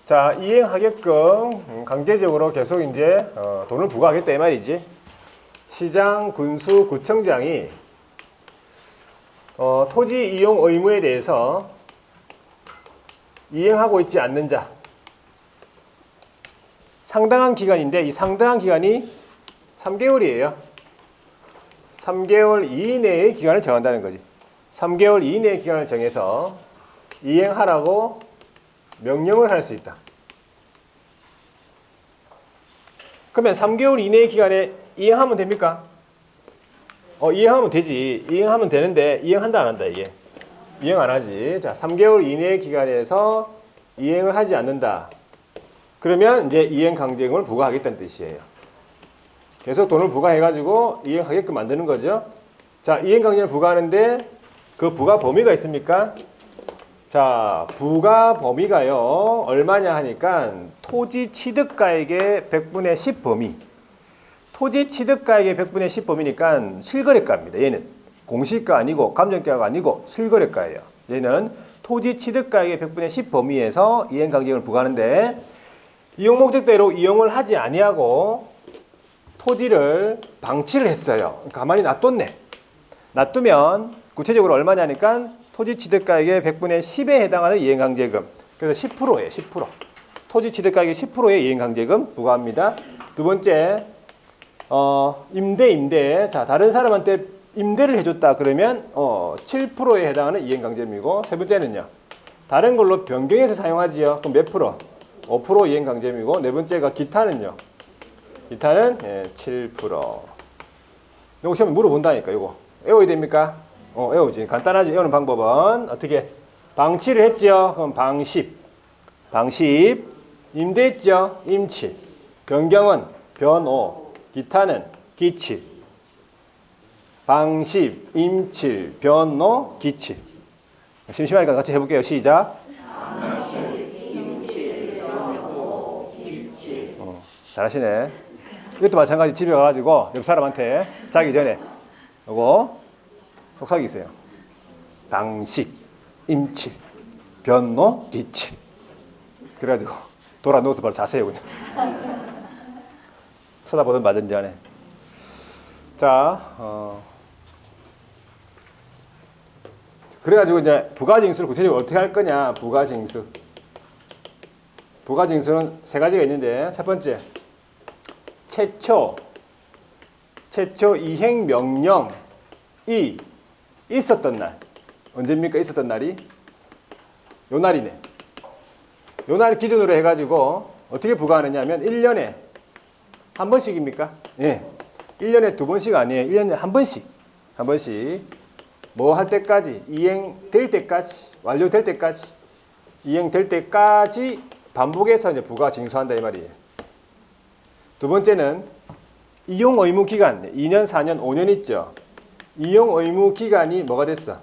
자, 이행하게끔 강제적으로 계속 이제 돈을 부과하겠다 이 말이지. 시장, 군수, 구청장이 토지 이용 의무에 대해서 이행하고 있지 않는 자. 상당한 기간인데 이 상당한 기간이 3개월이에요. 3개월 이내의 기간을 정한다는 거지. 3개월 이내의 기간을 정해서 이행하라고 명령을 할 수 있다. 그러면 3개월 이내의 기간에 이행하면 됩니까? 이행하면 되지. 이행하면 되는데 이행한다 안 한다 이게. 이행 안 하지. 자, 3개월 이내의 기간에서 이행을 하지 않는다. 그러면 이제 이행 강제금을 부과하겠다는 뜻이에요. 계속 돈을 부과해가지고 이행하게끔 만드는 거죠. 자, 이행 강제금을 부과하는데 그 부과 범위가 있습니까? 자, 부과 범위가요, 얼마냐 하니까 토지 취득가액의 100분의 10 범위. 토지 취득가액의 100분의 10 범위니까 실거래가입니다. 얘는 공시가 아니고 감정가가 아니고 실거래가예요. 얘는 토지 취득가액의 100분의 10 범위에서 이행 강제금을 부과하는데 이용 목적대로 이용을 하지 아니하고 토지를 방치를 했어요. 가만히 놔뒀네. 놔두면 구체적으로 얼마냐니까 토지 취득가액의 100분의 10에 해당하는 이행강제금. 그래서 10%예요. 10%. 토지 취득가액의 10%의 이행강제금 부과합니다. 두 번째, 임대. 자, 다른 사람한테 임대를 해줬다 그러면 7%에 해당하는 이행강제금이고, 세 번째는요, 다른 걸로 변경해서 사용하지요. 그럼 몇 프로? 5% 이행강제금이고, 네 번째가 기타는요. 기타는 7%. 이거 시험에 물어본다니까. 이거 외워야 됩니까? 외우지. 간단하지. 외우는 방법은 어떻게? 방치를 했죠. 그럼 방십. 임대했죠. 임칠. 변경은 변오. 기타는 기칠. 방십, 임칠, 변오, 기칠. 심심하니까 같이 해볼게요. 시작. 잘하시네. 이것도 마찬가지. 집에 가가지고 옆 사람한테 자기 전에 요거 속삭이세요. 방식, 임칠, 변노, 기칠. 그래가지고 돌아 누워서 바로 자세요 그냥. 쳐다보든 말든지 안에. 자, 그래가지고 이제 부가징수를 구체적으로 어떻게 할 거냐. 부가징수는 세 가지가 있는데, 첫 번째, 최초 이행 명령이 있었던 날. 언제입니까? 있었던 날이? 요 날이네. 요 날 기준으로 해가지고 어떻게 부과하느냐 하면 1년에 한 번씩입니까? 예. 1년에 두 번씩 아니에요. 1년에 한 번씩. 뭐 할 때까지? 이행될 때까지. 완료될 때까지. 이행될 때까지 반복해서 이제 부과 징수한다 이 말이에요. 두 번째는 이용 의무 기간. 2년, 4년, 5년 있죠. 이용 의무 기간이 뭐가 됐어?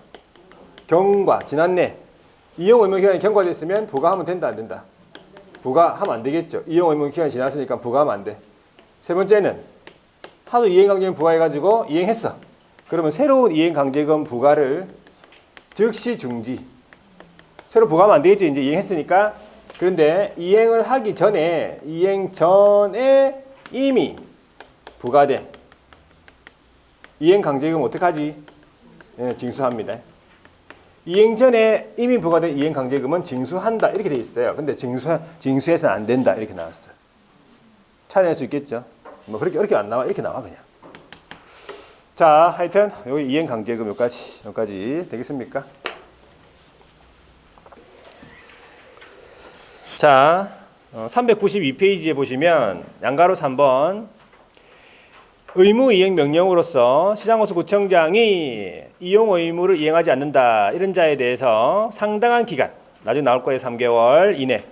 경과, 지났네. 이용 의무 기간이 경과됐으면 부과하면 된다, 안 된다? 부과하면 안 되겠죠. 이용 의무 기간이 지났으니까 부과하면 안 돼. 세 번째는 하도 이행강제금 부과해가지고 이행했어. 그러면 새로운 이행강제금 부과를 즉시 중지. 새로 부과하면 안 되겠죠. 이제 이행했으니까. 그런데 이행을 하기 전에, 이행 전에 이미 부과된 이행강제금 어떡하지? 예, 징수합니다. 이행 전에 이미 부과된 이행강제금은 징수한다 이렇게 돼 있어요. 근데 징수해서는 안 된다 이렇게 나왔어요. 찾아낼 수 있겠죠? 뭐 그렇게 어렵게 안 나와. 이렇게 나와 그냥. 자, 하여튼 여기 이행강제금 여기까지 되겠습니까? 자, 392페이지에 보시면 양가로 3번 의무이행명령으로서 시장호수구청장이 이용 의무를 이행하지 않는다 이런 자에 대해서 상당한 기간, 나중에 나올 거예요. 3개월 이내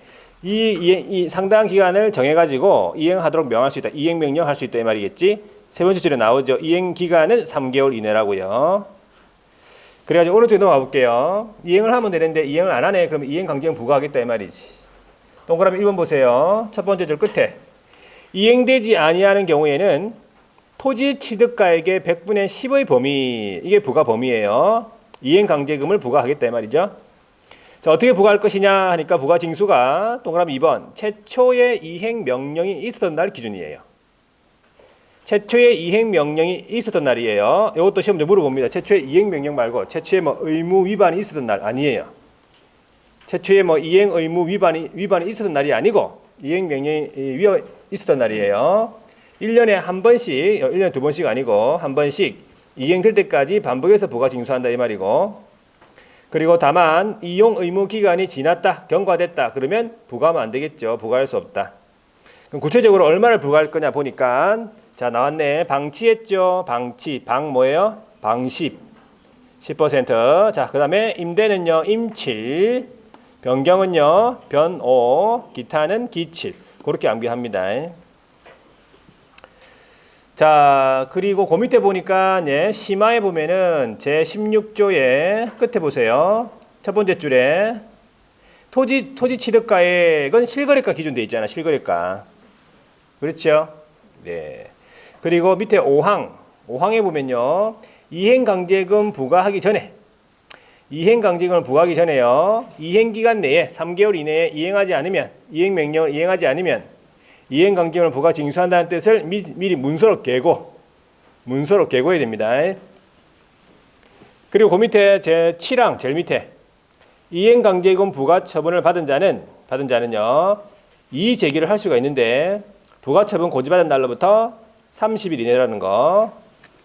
이 상당한 기간을 정해가지고 이행하도록 명할 수 있다. 이행명령 할 수 있다 이 말이겠지. 세 번째 줄에 나오죠. 이행기간은 3개월 이내라고요. 그래가지고 오른쪽에 넘어가 볼게요. 이행을 하면 되는데 이행을 안 하네. 그러면 이행강제금 부과하겠다 이 말이지. 동그라미 1번 보세요. 첫 번째 줄 끝에 이행되지 아니하는 경우에는 토지 취득가액의 100분의 10의 범위, 이게 부과 범위예요. 이행강제금을 부과하겠다 이 말이죠. 자, 어떻게 부과할 것이냐 하니까 부과 징수가 동그라미 2번 최초의 이행 명령이 있었던 날 기준이에요. 최초의 이행 명령이 있었던 날이에요. 이것도 시험에 물어봅니다. 최초의 이행 명령 말고 최초의 뭐 의무 위반이 있었던 날 아니에요. 최초에 뭐 이행 의무 위반이 있었던 날이 아니고 이행 명령이 위반이 있었던 날이에요. 1년에 한 번씩, 1년에 두 번씩 아니고 한 번씩 이행될 때까지 반복해서 부가 징수한다 이 말이고, 그리고 다만 이용 의무 기간이 지났다, 경과됐다 그러면 부과하면 안 되겠죠. 부과할 수 없다. 그럼 구체적으로 얼마를 부과할 거냐 보니까 자 나왔네. 방치했죠. 방치. 방 뭐예요? 방10. 10%. 자, 그다음에 임대는요. 임칠. 변경은요. 변5. 기타는 기칠. 그렇게 암기합니다. 자, 그리고 그 밑에 보니까 심화에 보면은 제 16조의 끝에 보세요. 첫 번째 줄에 토지 취득가액은 실거래가 기준돼 있잖아. 실거래가. 그렇죠? 네. 그리고 밑에 5항에 보면요. 이행강제금 부과하기 전에 이행강제금을 부과하기 전에요. 이행기간 내에 3개월 이내에 이행하지 않으면 이행명령을 이행하지 않으면 이행강제금을 부과 징수한다는 뜻을 미리 문서로 개고해야 됩니다. 그리고 그 밑에 제 7항 제일 밑에 이행강제금 부과 처분을 받은 자는요. 이의 제기를 할 수가 있는데 부가처분 고지받은 날로부터 30일 이내라는 거.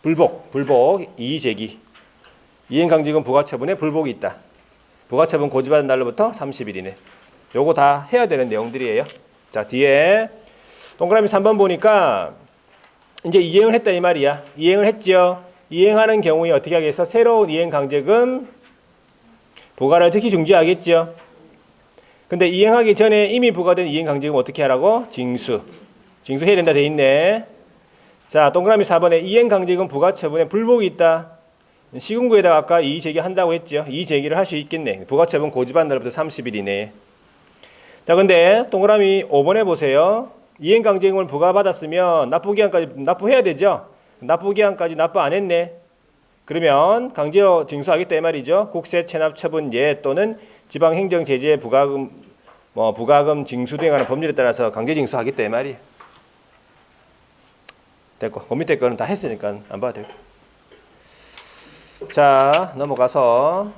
불복, 이의 제기. 이행강제금 부가처분에 불복이 있다. 부가처분 고지받은 날로부터 30일 이내. 요거 다 해야 되는 내용들이에요. 자, 뒤에 동그라미 3번 보니까 이제 이행을 했다 이 말이야. 이행을 했죠. 이행하는 경우에 어떻게 하겠어? 새로운 이행강제금 부과를 즉시 중지하겠죠. 근데 이행하기 전에 이미 부과된 이행강제금 어떻게 하라고? 징수해야 된다 돼 있네. 자, 동그라미 4번에 이행강제금 부과처분에 불복이 있다. 시군구에다가 아까 이의 제기한다고 했죠. 이의 제기를 할 수 있겠네. 부과처분 고지받은 날부터 30일 이내. 자, 근데 동그라미 5번에 보세요. 이행강제금을 부과받았으면 납부기한까지 납부해야 되죠. 납부기한까지 납부 안 했네. 그러면 강제로 징수하겠다 이 말이죠. 국세 체납 처분 예 또는 지방행정제재 부과금 징수 등에 관한 법률에 따라서 강제 징수하겠다 이 말이에요. 됐고, 그 밑에 거는 다 했으니까 안 봐도 되고. 자, 넘어가서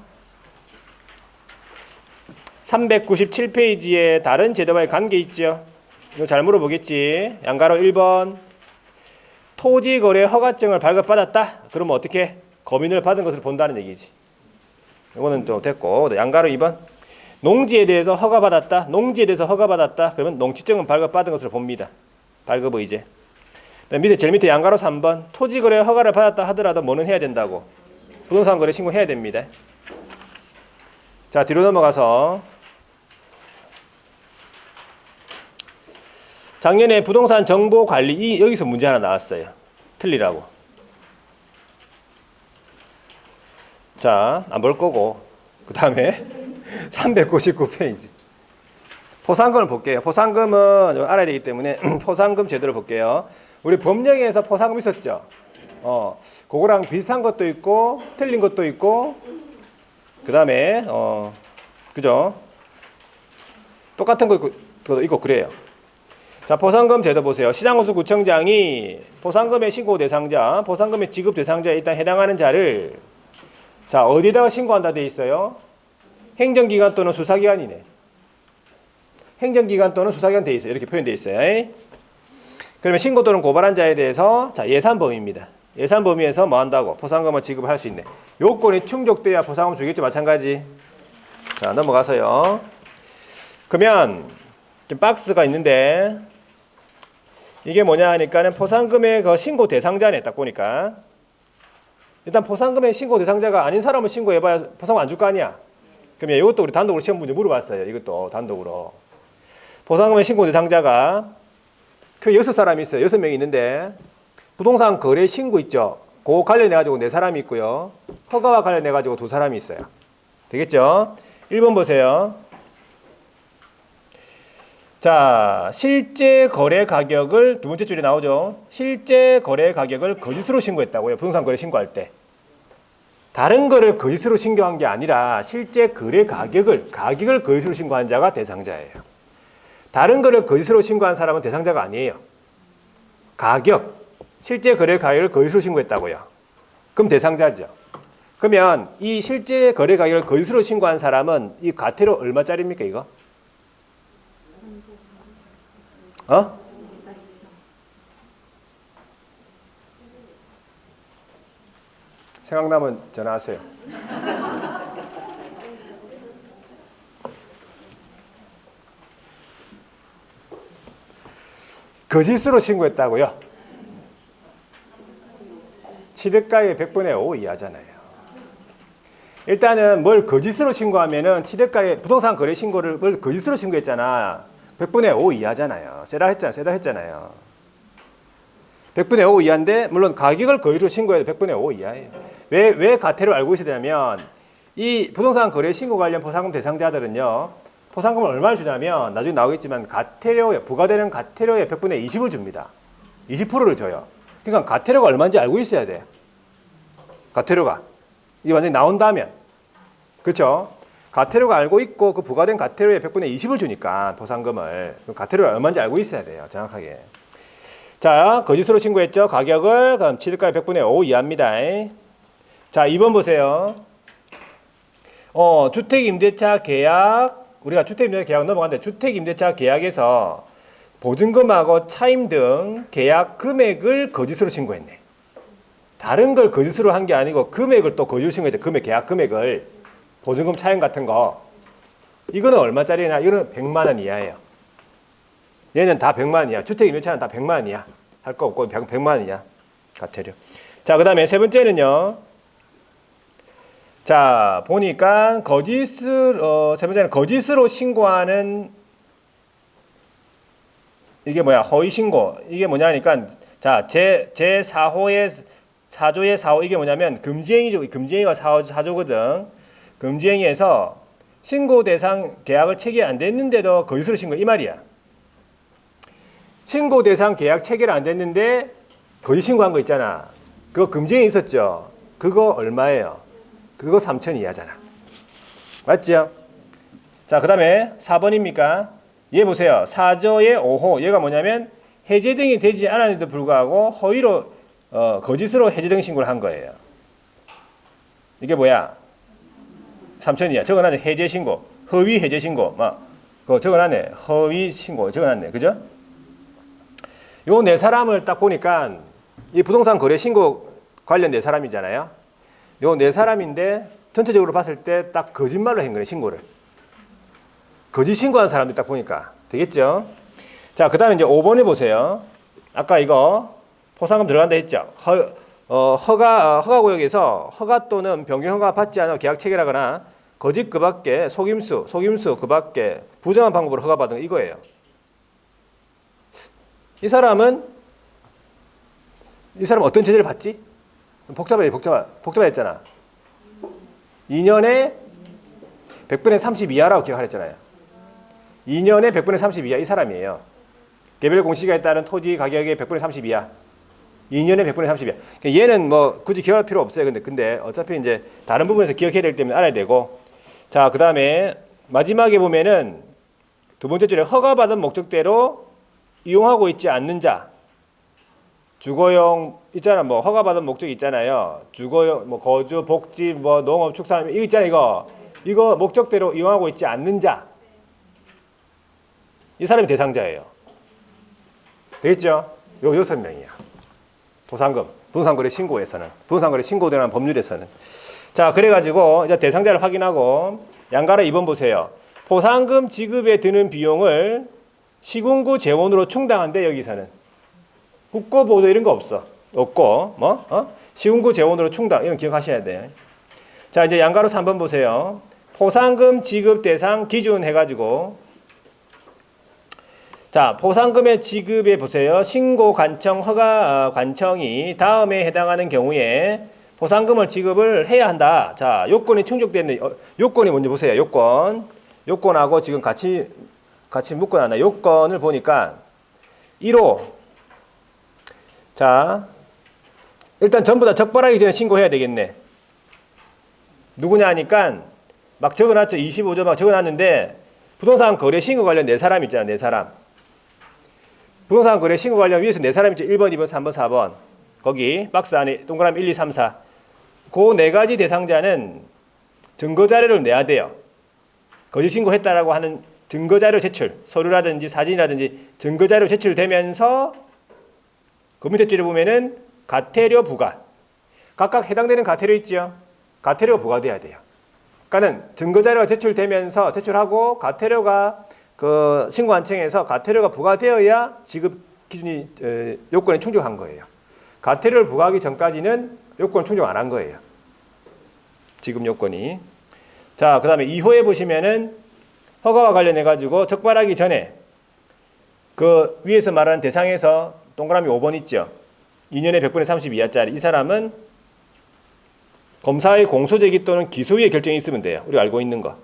397페이지에 다른 제도와의 관계 있죠. 이거 잘 물어보겠지. 양가로 1번 토지거래 허가증을 발급받았다. 그러면 어떻게? 검인을 받은 것을 본다는 얘기지. 이거는 또 됐고, 양가로 2번 농지에 대해서 허가받았다. 그러면 농지증은 발급받은 것을 봅니다. 발급 의제. 제일 밑에 양가로 3번 토지거래 허가를 받았다 하더라도 뭐는 해야 된다고? 부동산 거래 신고해야 됩니다. 자, 뒤로 넘어가서 작년에 부동산 정보 관리 여기서 문제 하나 나왔어요. 틀리라고. 자, 안 볼 거고 그 다음에 399페이지 포상금을 볼게요. 포상금은 알아야 되기 때문에 포상금 제도를 볼게요. 우리 법령에서 포상금 있었죠. 그거랑 비슷한 것도 있고 틀린 것도 있고 그 다음에 그죠? 똑같은 것도 있고 그래요. 자, 포상금 제도 보세요. 시장군수구청장이 포상금의 신고 대상자, 포상금의 지급 대상자에 일단 해당하는 자를 자, 어디다가 신고한다 돼 있어요? 행정기관 또는 수사기관이네. 행정기관 또는 수사기관 돼 있어요. 이렇게 표현돼 있어요. 그러면 신고 또는 고발한 자에 대해서 자, 예산 범위입니다. 예산 범위에서 뭐 한다고? 포상금을 지급을 할 수 있네. 요건이 충족돼야 포상금 주겠죠. 마찬가지. 자, 넘어가서요. 그러면 좀 박스가 있는데 이게 뭐냐 하니까는 포상금의 그 신고 대상자네. 딱 보니까 일단 포상금의 신고 대상자가 아닌 사람을 신고해봐야 포상금 안 줄 거 아니야. 그러면 이것도 우리 단독으로 시험 문제 물어봤어요. 이것도 단독으로. 포상금의 신고 대상자가 그 6사람이 있어요. 6명이 있는데 부동산 거래 신고 있죠. 그거 관련해가지고 4사람이 있고요. 허가와 관련해가지고 2사람이 있어요. 되겠죠? 1번 보세요. 자, 실제 거래 가격을 두 번째 줄에 나오죠. 실제 거래 가격을 거짓으로 신고했다고요. 부동산 거래 신고할 때. 다른 거를 거짓으로 신고한 게 아니라 실제 거래 가격을 거짓으로 신고한 자가 대상자예요. 다른 거를 거짓으로 신고한 사람은 대상자가 아니에요. 실제 거래 가격을 거짓으로 신고했다고요. 그럼 대상자죠. 그러면 이 실제 거래 가격을 거짓으로 신고한 사람은 이 과태료 얼마짜리입니까, 이거? 생각나면 전화하세요. 거짓으로 신고했다고요? 취득가의 100분의 5 이하잖아요. 일단은 뭘 거짓으로 신고하면은 취득가의 부동산 거래 신고를 뭘 거짓으로 신고했잖아. 100분의 5 이하잖아요. 세다 했잖아요. 100분의 5 이하인데 물론 가격을 거짓으로 신고해도 100분의 5 이하예요. 왜 과태료 알고 있어야 되냐면 이 부동산 거래 신고 관련 포상금 대상자들은요. 포상금을 얼마를 주냐면 나중에 나오겠지만 과태료에 부과되는 과태료의 100분의 20을 줍니다. 20%를 줘요. 그러니까 과태료가 얼마인지 알고 있어야 돼. 과태료가 이게 완전히 나온다면 그렇죠? 과태료가 알고 있고 그 부과된 과태료의 100분의 20을 주니까 포상금을 과태료가 얼마인지 알고 있어야 돼요. 정확하게. 자, 거짓으로 신고했죠. 가격을 그럼 취득가의 100분의 5 이하입니다. 자, 2번 보세요. 주택임대차 계약 우리가 주택임대차 계약 넘어갔는데 주택임대차 계약에서 보증금하고 차임 등 계약 금액을 거짓으로 신고했네. 다른 걸 거짓으로 한 게 아니고 금액을 또 거짓으로 신고했죠. 계약 금액을 보증금 차임 같은 거 이거는 얼마짜리냐? 이거는 100만 원 이하예요. 얘는 다 100만 원 이하. 주택임대차는 다 100만 원 이하. 할 거 없고 100만 원 이하 과태료. 자, 그 다음에 세 번째는요. 자, 보니까 세 번째는 거짓으로 신고하는 이게 뭐야? 허위 신고. 이게 뭐냐니까 자, 제 4호의 4조의 4호 이게 뭐냐면 금지행위죠. 금지행위가 4조거든. 금지행위에서 신고 대상 계약을 체결 안 됐는데도 거짓으로 신고 이 말이야. 신고 대상 계약 체결 안 됐는데 거짓 신고한 거 있잖아. 그거 금지행위 있었죠. 그거 얼마예요? 그거 3천 이하잖아. 맞죠? 자, 그 다음에 4번입니까? 얘 보세요. 4조의 5호. 얘가 뭐냐면 해제 등이 되지 않았는데도 불구하고 허위로 거짓으로 해제 등 신고를 한 거예요. 이게 뭐야? 3천 이하. 적어놨네. 해제 신고. 허위 해제 신고. 그거 적어놨네. 허위 신고. 적어놨네. 그죠? 요 네 사람을 딱 보니까 이 부동산 거래 신고 관련 네 사람이잖아요. 요 네 사람인데 전체적으로 봤을 때 딱 거짓말로 한 거네, 신고를. 거짓 신고한 사람들 딱 보니까 되겠죠? 자, 그 다음에 이제 5번에 보세요. 아까 이거 포상금 들어간다 했죠? 허가 구역에서 허가 또는 변경 허가 받지 않아 계약 체결하거나 거짓 그 밖에 속임수 그 밖에 부정한 방법으로 허가받은 거 이거예요. 이 사람은 어떤 제재를 받지? 복잡했잖아. 2년에 100분의 30 이하라고 기억하랬잖아요. 2년에 100분의 30 이하 이 사람이에요. 개별 공시가에 따른 토지 가격의 100분의 30 이하. 2년에 100분의 30 이하. 얘는 뭐 굳이 기억할 필요 없어요. 근데 어차피 이제 다른 부분에서 기억해야 되기 때문에 알아야 되고. 자, 그 다음에 마지막에 보면은 두 번째 줄에 허가받은 목적대로 이용하고 있지 않는 자. 주거용 있잖아. 뭐 허가받은 목적이 있잖아요. 주거용 뭐 거주, 복지, 뭐 농업, 축산 이거 있잖아. 이거 목적대로 이용하고 있지 않는 자. 이 사람이 대상자예요. 되겠죠? 요 6명이야. 부동산 거래 신고에서는 부동산 거래 신고되는 법률에서는. 자, 그래가지고 이제 대상자를 확인하고 양가로 2번 보세요. 포상금 지급에 드는 비용을 시군구 재원으로 충당한대. 여기서는 국고 보조 이런 거 없고 시군구 재원으로 충당 이런 기억하셔야 돼. 자, 이제 양가로 3번 보세요. 포상금 지급 대상 기준 해가지고 자, 포상금의 지급에 보세요. 신고 관청 허가 관청이 다음에 해당하는 경우에 포상금을 지급을 해야 한다. 자, 요건이 충족됐네. 요건이 먼저 보세요. 요건하고 지금 같이 묶어놨나. 요건을 보니까 1호. 자, 일단 전부 다 적발하기 전에 신고해야 되겠네. 누구냐 하니까 막 적어놨죠. 25조 막 적어놨는데 부동산 거래 신고 관련 4사람 있잖아. 4사람. 부동산 거래 신고 관련 위에서 4사람 있죠. 1번, 2번, 3번, 4번. 거기 박스 안에 동그라미 1, 2, 3, 4. 그 네 가지 대상자는 증거 자료를 내야 돼요. 거짓 신고했다라고 하는 증거 자료 제출, 서류라든지 사진이라든지 증거 자료 제출되면서 그 밑에 줄에 보면은 과태료 부과. 각각 해당되는 과태료 있죠. 과태료가 부과돼야 돼요. 그러니까는 증거 자료가 제출되면서 제출하고 과태료가 그 신고한청에서 과태료가 부과되어야 지급 기준이 요건에 충족한 거예요. 과태료를 부과하기 전까지는 요건 충족 안 한 거예요. 지급 요건이. 자, 그다음에 2호에 보시면은 허가와 관련해 가지고 적발하기 전에 그 위에서 말하는 대상에서 동그라미 5번 있죠. 2년에 100분의 30 이하짜리. 이 사람은 검사의 공소제기 또는 기소유예 결정이 있으면 돼요. 우리가 알고 있는 거.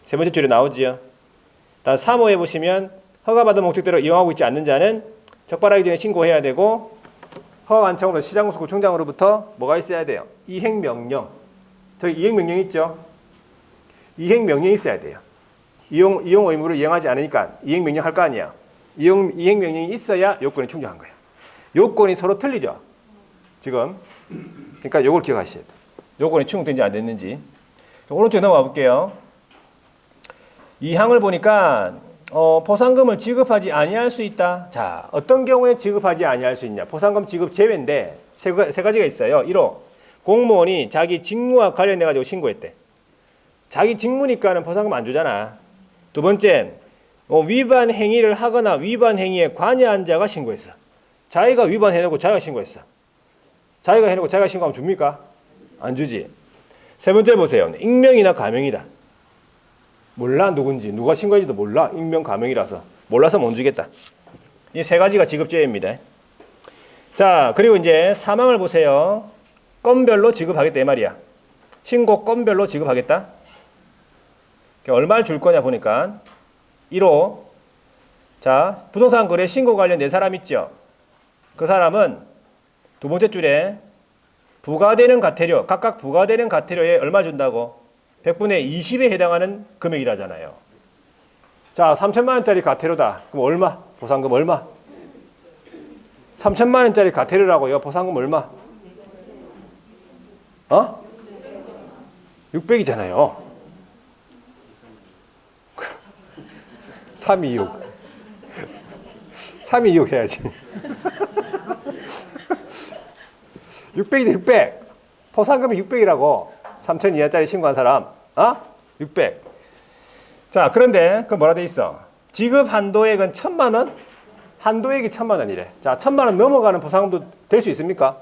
세 번째 줄에 나오지요. 다음 3호에 보시면 허가받은 목적대로 이용하고 있지 않는 자는 적발하기 전에 신고해야 되고 허가관청으로 시장구청장으로부터 뭐가 있어야 돼요? 이행명령. 저기 이행명령 있죠? 이행명령이 있어야 돼요. 이용 의무를 이행하지 않으니까 이행명령 할 거 아니야. 이행명령이 있어야 요건이 충족한 거예요. 요건이 서로 틀리죠. 지금. 그러니까 요걸 기억하셔야 돼요. 요건이 충족된지 안 됐는지. 오른쪽에 넘어가 볼게요. 이 항을 보니까 포상금을 지급하지 아니할 수 있다. 자, 어떤 경우에 지급하지 아니할 수 있냐? 포상금 지급 제외인데 세 가지가 있어요. 1호, 공무원이 자기 직무와 관련해 가지고 신고했대. 자기 직무니까는 포상금 안 주잖아. 두 번째, 위반 행위를 하거나 위반 행위에 관여한 자가 신고했어. 자기가 위반해놓고 자기가 신고했어. 자기가 해놓고 자기가 신고하면 줍니까? 안 주지. 세 번째 보세요. 익명이나 가명이다. 몰라 누군지, 누가 신고했지도 몰라. 익명 가명이라서 몰라서 못 주겠다. 이 세 가지가 지급제외입니다. 자, 그리고 이제 사망을 보세요. 건별로 지급하겠다 이 말이야. 신고 건별로 지급하겠다. 얼마를 줄 거냐 보니까 1호. 자, 부동산 거래 신고 관련 4사람 있죠. 그 사람은 두 번째 줄에 부과되는 과태료, 각각 부과되는 과태료에 얼마 준다고? 100분의 20에 해당하는 금액이라잖아요. 자, 3천만 원짜리 과태료다. 그럼 얼마? 보상금 얼마? 3천만 원짜리 과태료라고요. 보상금 얼마? 600이잖아요. 326. 326 해야지. 600이다, 600. 포상금이 600이라고. 3천 이하짜리 신고한 사람. 600. 자, 그런데 그 뭐라 돼 있어? 지급 한도액은 1,000만 원? 한도액이 1,000만 원이래. 자, 1,000만 원 넘어가는 포상금도 될 수 있습니까?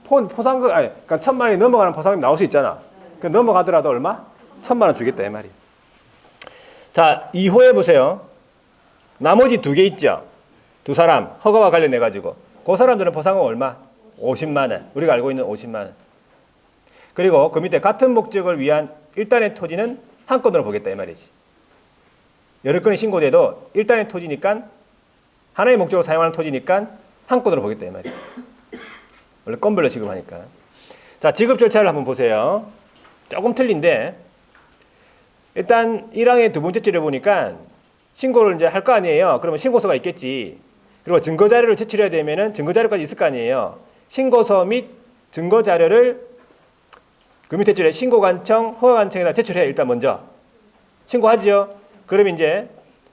포상금, 아니, 그러니까 1,000만 원이 넘어가는 포상금이 나올 수 있잖아. 그 넘어가더라도 얼마? 1,000만 원 주겠다, 이 말이. 자, 2호에 보세요. 나머지 2개 있죠? 2사람, 허가와 관련해가지고. 그 사람들은 포상금 얼마? 50만 원. 우리가 알고 있는 50만 원. 그리고 그 밑에 같은 목적을 위한 1단의 토지는 한 건으로 보겠다, 이 말이지. 여러 건이 신고돼도 1단의 토지니까 하나의 목적으로 사용하는 토지니까 한 건으로 보겠다, 이 말이지. 원래 건별로 지급하니까. 자, 지급 절차를 한번 보세요. 조금 틀린데 일단 1항의 두 번째 줄에 보니까 신고를 이제 할 거 아니에요. 그러면 신고서가 있겠지. 그리고 증거 자료를 제출해야 되면은 증거 자료까지 있을 거 아니에요. 신고서 및 증거 자료를 그 밑에 줄에 신고관청, 허가관청에다 제출해. 일단 먼저 신고하지요. 그러면 이제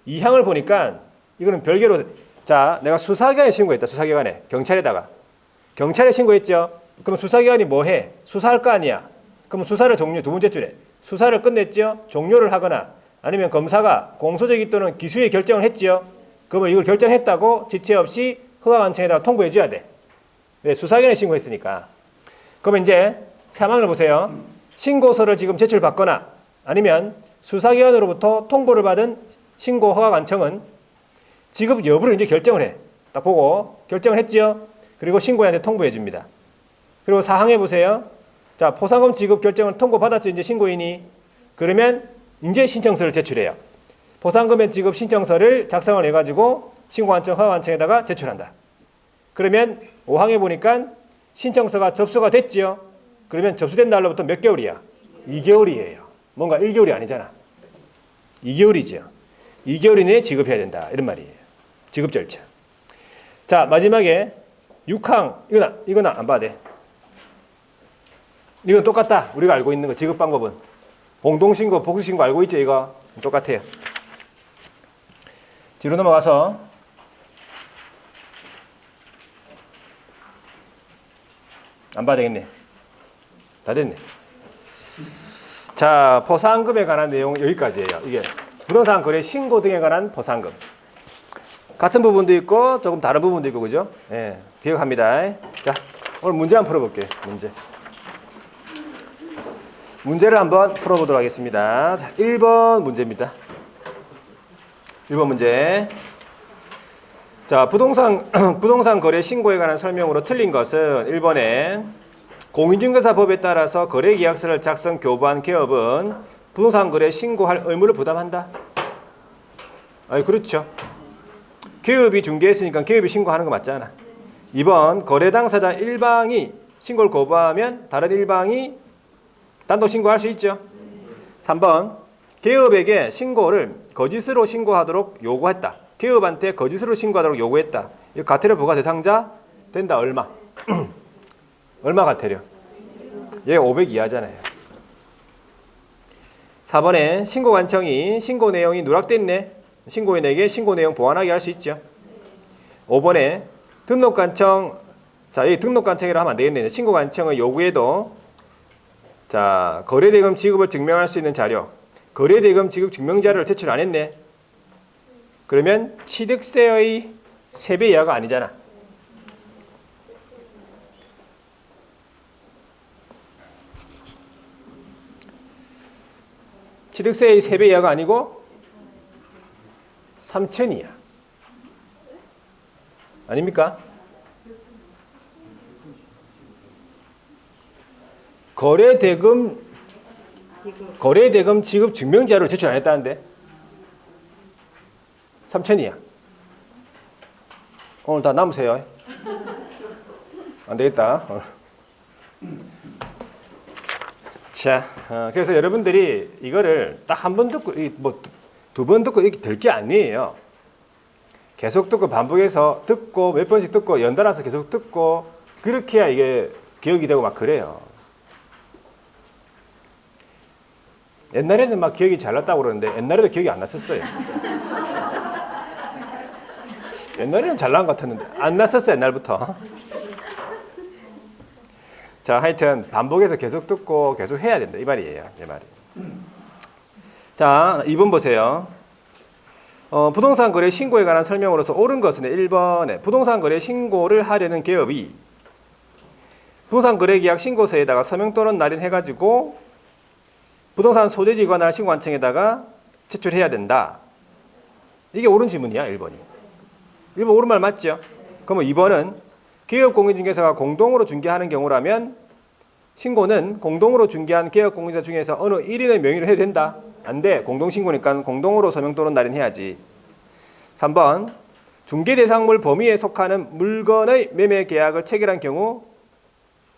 2항을 보니까 이거는 별개로, 자, 내가 수사기관에 신고했다. 수사기관에, 경찰에다가. 경찰에 신고했죠. 그럼 수사기관이 뭐 해? 수사할 거 아니야. 그럼 수사를 종료, 두 번째 줄에 수사를 끝냈죠. 종료를 하거나 아니면 검사가 공소제기 또는 기소유예 결정을 했죠. 그러면 이걸 결정했다고 지체 없이 허가관청에다가 통보해 줘야 돼. 네, 수사기관에 신고했으니까. 그러면 이제 3항을 보세요. 신고서를 지금 제출받거나 아니면 수사기관으로부터 통보를 받은 신고 허가관청은 지급 여부를 이제 결정을 해. 딱 보고 결정을 했죠. 그리고 신고인한테 통보해 줍니다. 그리고 4항에 보세요. 자, 포상금 지급 결정을 통보받았죠. 이제 신고인이. 그러면 이제 신청서를 제출해요. 포상금의 지급 신청서를 작성을 해가지고 신고관청, 허가관청에다가 제출한다. 그러면 5항에 보니까 신청서가 접수가 됐죠. 그러면 접수된 날로부터 몇 개월이야? 2개월이에요. 뭔가 1개월이 아니잖아. 2개월이죠. 2개월 이내에 지급해야 된다. 이런 말이에요. 지급 절차. 자, 마지막에 6항. 이거는 안 봐도 돼. 이건 똑같다. 우리가 알고 있는 거 지급 방법은 공동신고, 복수신고 알고 있죠? 이거 똑같아요. 뒤로 넘어가서 안 봐도 되겠네. 다 됐네. 자, 포상금에 관한 내용 여기까지예요. 이게 부동산 거래 신고 등에 관한 포상금. 같은 부분도 있고 조금 다른 부분도 있고 그죠? 예, 기억합니다. 자, 오늘 문제 한번 풀어볼게요. 문제를 한번 풀어보도록 하겠습니다. 자, 1번 문제입니다. 1번 문제. 자, 부동산 거래 신고에 관한 설명으로 틀린 것은 1번에 공인중개사법에 따라서 거래계약서를 작성 교부한 기업은 부동산 거래 신고할 의무를 부담한다. 아니, 그렇죠. 기업이 중개했으니까 기업이 신고하는 거 맞잖아. 2번 거래 당사자 일방이 신고를 거부하면 다른 일방이 단독 신고할 수 있죠. 3번 기업에게 신고를 거짓으로 신고하도록 요구했다. 기업한테 거짓으로 신고하도록 요구했다. 이 과태료 부과 대상자 된다. 얼마? 얼마 과태료? 얘가 500 이하잖아요. 4번에 신고관청이 신고 내용이 누락됐네. 신고인에게 신고 내용 보완하게 할 수 있죠. 5번에 등록관청, 자, 이 등록관청이라 하면 안 되겠네. 신고관청의 요구에도 자, 거래대금 지급을 증명할 수 있는 자료, 거래대금 지급 증명자료를 제출 안 했네. 그러면 취득세의 3배 이하가 아니잖아. 취득세의 3배 이하가 아니고 3천이야. 아닙니까? 거래대금 지급 증명자료를 제출 안 했다는데 3천이야. 오늘 다 남으세요. 안 되겠다. 자, 그래서 여러분들이 이거를 딱 한 번 듣고 뭐 두 번 듣고 이렇게 될 게 아니에요. 계속 듣고 반복해서 듣고 몇 번씩 듣고 연달아서 계속 듣고 그렇게 해야 이게 기억이 되고 막 그래요. 옛날에는 막 기억이 잘 났다고 그러는데 옛날에도 기억이 안 났었어요. 옛날에는 잘 나온 것 같았는데 안 났었어요. 옛날부터. 자, 하여튼 반복해서 계속 듣고 계속 해야 된다 이 말이에요. 이 말이. 자, 2번 보세요. 부동산 거래 신고에 관한 설명으로서 옳은 것은 1번에 부동산 거래 신고를 하려는 기업이 부동산 거래 계약 신고서에다가 서명 또는 날인해가지고 부동산 소재지 관할 신고관청에다가 제출해야 된다. 이게 옳은 질문이야. 1번이. 1번 옳은 말 맞죠? 그러면 2번은 기업 공인중개사가 공동으로 중개하는 경우라면 신고는 공동으로 중개한 기업 공인중개사 중에서 어느 1인의 명의로 해도 된다. 안 돼. 공동신고니까 공동으로 서명 또는 날인해야지. 3번 중개대상물 범위에 속하는 물건의 매매 계약을 체결한 경우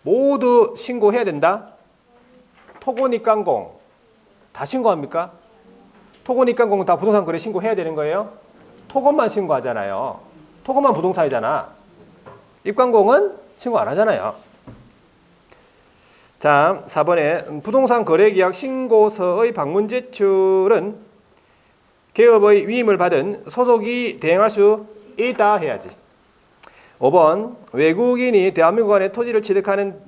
모두 신고해야 된다. 토고입관공 다 신고합니까? 토고입관공은 다 부동산 거래 신고해야 되는 거예요? 토고만 신고하잖아요. 토고만 부동산이잖아. 입관공은 신고 안 하잖아요. 자, 4번에 부동산 거래계약 신고서의 방문 제출은 기업의 위임을 받은 소속이 대행할 수 있다 해야지. 5번 외국인이 대한민국 안에 토지를 취득하는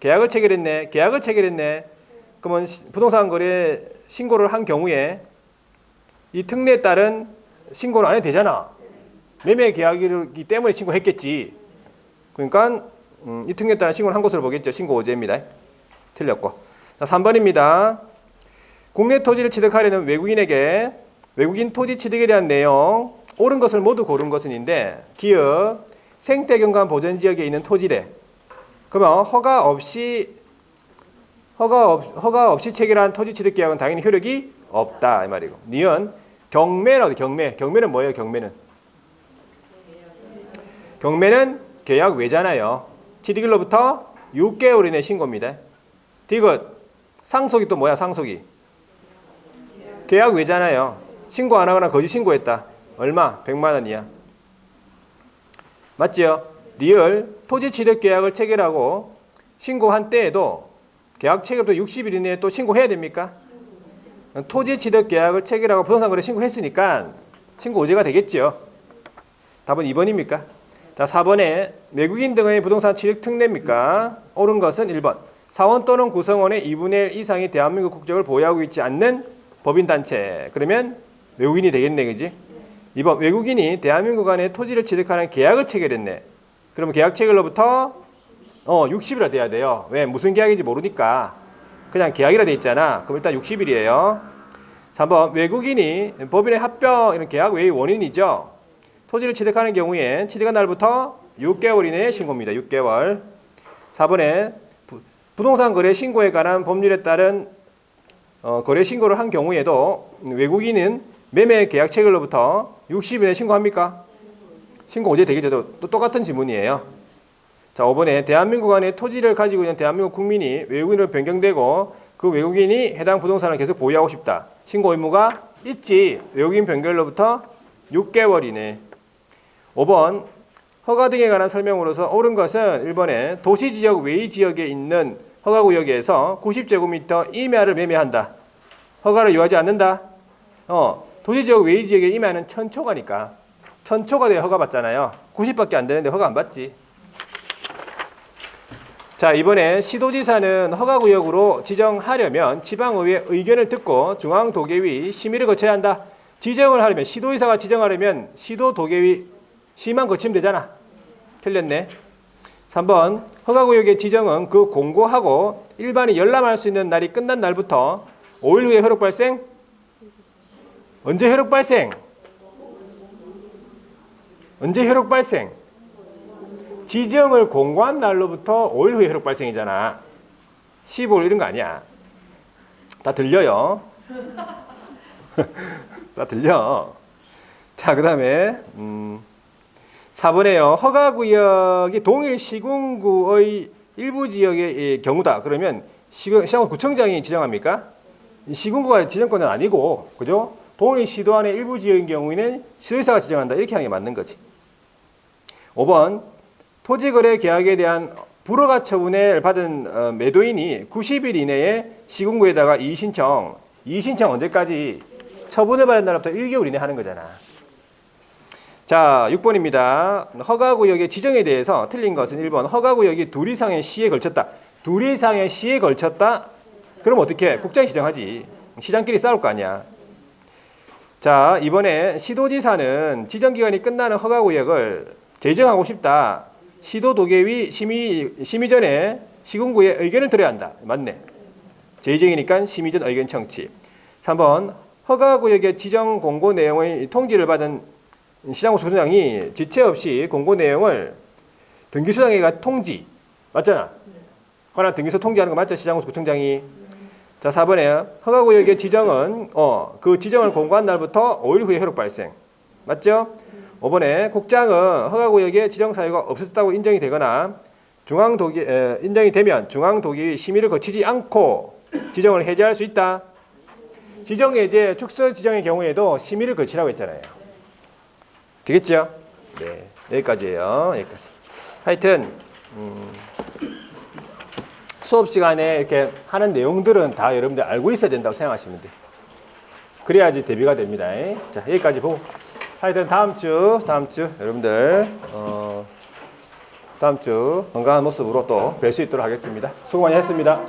계약을 체결했네. 계약을 체결했네. 그러면 부동산 거래 신고를 한 경우에 이 특례에 따른 신고를 안 해도 되잖아. 매매 계약이기 때문에 신고했겠지. 그러니까 이 특례에 따른 신고를 한 것으로 보겠죠. 신고 오제입니다. 틀렸고. 자, 3번입니다. 국내 토지를 취득하려는 외국인에게 외국인 토지 취득에 대한 내용 옳은 것을 모두 고른 것은인데 기업 생태경관 보전지역에 있는 토지래. 그러면 허가 없이 체결한 토지 취득 계약은 당연히 효력이 없다 이 말이고. 니은 경매라고. 경매는 뭐예요? 경매는 계약 외잖아요. 취득일로부터 6개월 이내 신고입니다. 디귿 상속이 또 뭐야? 상속이 계약 외잖아요. 신고 안 하거나 거짓 신고했다. 얼마? 100만 원이야. 맞죠? 리얼 토지 취득 계약을 체결하고 신고한 때에도 계약 체결도 60일 이내에 또 신고해야 됩니까? 토지 취득 계약을 체결하고 부동산 거래 신고했으니까 신고 의제가 되겠죠. 답은 2번입니까? 자, 4번에 외국인 등의 부동산 취득 특례입니까? 옳은 것은 1번. 사원 또는 구성원의 2분의 1 이상이 대한민국 국적을 보유하고 있지 않는 법인단체. 그러면 외국인이 되겠네, 그지? 2번. 외국인이 대한민국 안에 토지를 취득하는 계약을 체결했네. 그러면 계약 체결로부터 60일이라 돼야 돼요. 왜? 무슨 계약인지 모르니까. 그냥 계약이라 돼 있잖아. 그럼 일단 60일이에요. 3번. 외국인이 법인의 합병 이런 계약 외의 원인이죠. 토지를 취득하는 경우에 취득한 날부터 6개월 이내에 신고입니다. 6개월. 4번에 부동산 거래 신고에 관한 법률에 따른 거래 신고를 한 경우에도 외국인은 매매 계약 체결로부터 60일에 신고합니까? 신고 어제 되겠죠. 또 똑같은 질문이에요. 자, 5번에 대한민국 안에 토지를 가지고 있는 대한민국 국민이 외국인으로 변경되고 그 외국인이 해당 부동산을 계속 보유하고 싶다. 신고 의무가 있지. 외국인 변경로부터 6개월 이내. 5번 허가 등에 관한 설명으로서 옳은 것은 1번에 도시지역 외의 지역에 있는 허가구역에서 90제곱미터 이하를 매매한다. 허가를 요하지 않는다. 도시지역 외의 지역에 임야는 1000초가니까 1000초가 돼야 허가 받잖아요. 90밖에 안 되는데 허가 안 받지. 자, 이번에 시도지사는 허가구역으로 지정하려면 지방의회 의견을 듣고 중앙도계위 심의를 거쳐야 한다. 지정을 하려면 시도지사가 지정하려면 시도도계위 심의만 거치면 되잖아. 틀렸네. 3번 허가구역의 지정은 그 공고하고 일반이 열람할 수 있는 날이 끝난 날부터 5일 후에 효력 발생? 언제 효력 발생? 언제 효력 발생? 지정을 공고한 날로부터 5일 후에 효력 발생이잖아. 15일 이런 거 아니야. 다 들려요. 다 들려. 자, 그 다음에 4번에요. 허가구역이 동일 시군구의 일부 지역의 경우다. 그러면 시장구청장이 지정합니까? 시군구가 지정권은 아니고, 그죠? 동일 시도 안의 일부 지역인 경우에는 시도지사가 지정한다. 이렇게 하는 게 맞는 거지. 5번 토지거래 계약에 대한 불허가 처분을 받은 매도인이 90일 이내에 시군구에다가 이의신청 언제까지? 처분을 받은 날부터 1개월 이내 하는 거잖아. 자, 6번입니다. 허가구역의 지정에 대해서 틀린 것은 1번 허가구역이 둘 이상의 시에 걸쳤다. 둘 이상의 시에 걸쳤다? 그럼 어떻게 해? 국장이 지정하지. 시장끼리 싸울 거 아니야. 자, 이번에 시도지사는 지정기간이 끝나는 허가구역을 재정하고 싶다. 시도도계위 심의 전에 시군구에 의견을 들어야 한다. 맞네. 재정이니까 심의 전 의견 청취. 3번 허가구역의 지정 공고 내용의 통지를 받은 시장구청장이 지체 없이 공고 내용을 등기소장에가 통지. 맞잖아. 관할 등기소 통지하는 거 맞죠? 시장구청장이. 자, 4번에 허가구역의 지정은 그 지정을 공고한 날부터 5일 후에 효력 발생. 맞죠? 5번에 국장은 허가구역에 지정 사유가 없었다고 인정이 되거나 인정이 되면 중앙도계위 심의를 거치지 않고 지정을 해제할 수 있다. 지정 해제, 축소 지정의 경우에도 심의를 거치라고 했잖아요. 되겠죠? 네, 여기까지예요. 여기까지. 하여튼 수업 시간에 이렇게 하는 내용들은 다 여러분들 알고 있어야 된다고 생각하시면 돼요. 그래야지 대비가 됩니다. 자, 여기까지 보고 하여튼 다음 주 여러분들 다음 주 건강한 모습으로 또 뵐 수 있도록 하겠습니다. 수고 많이 했습니다.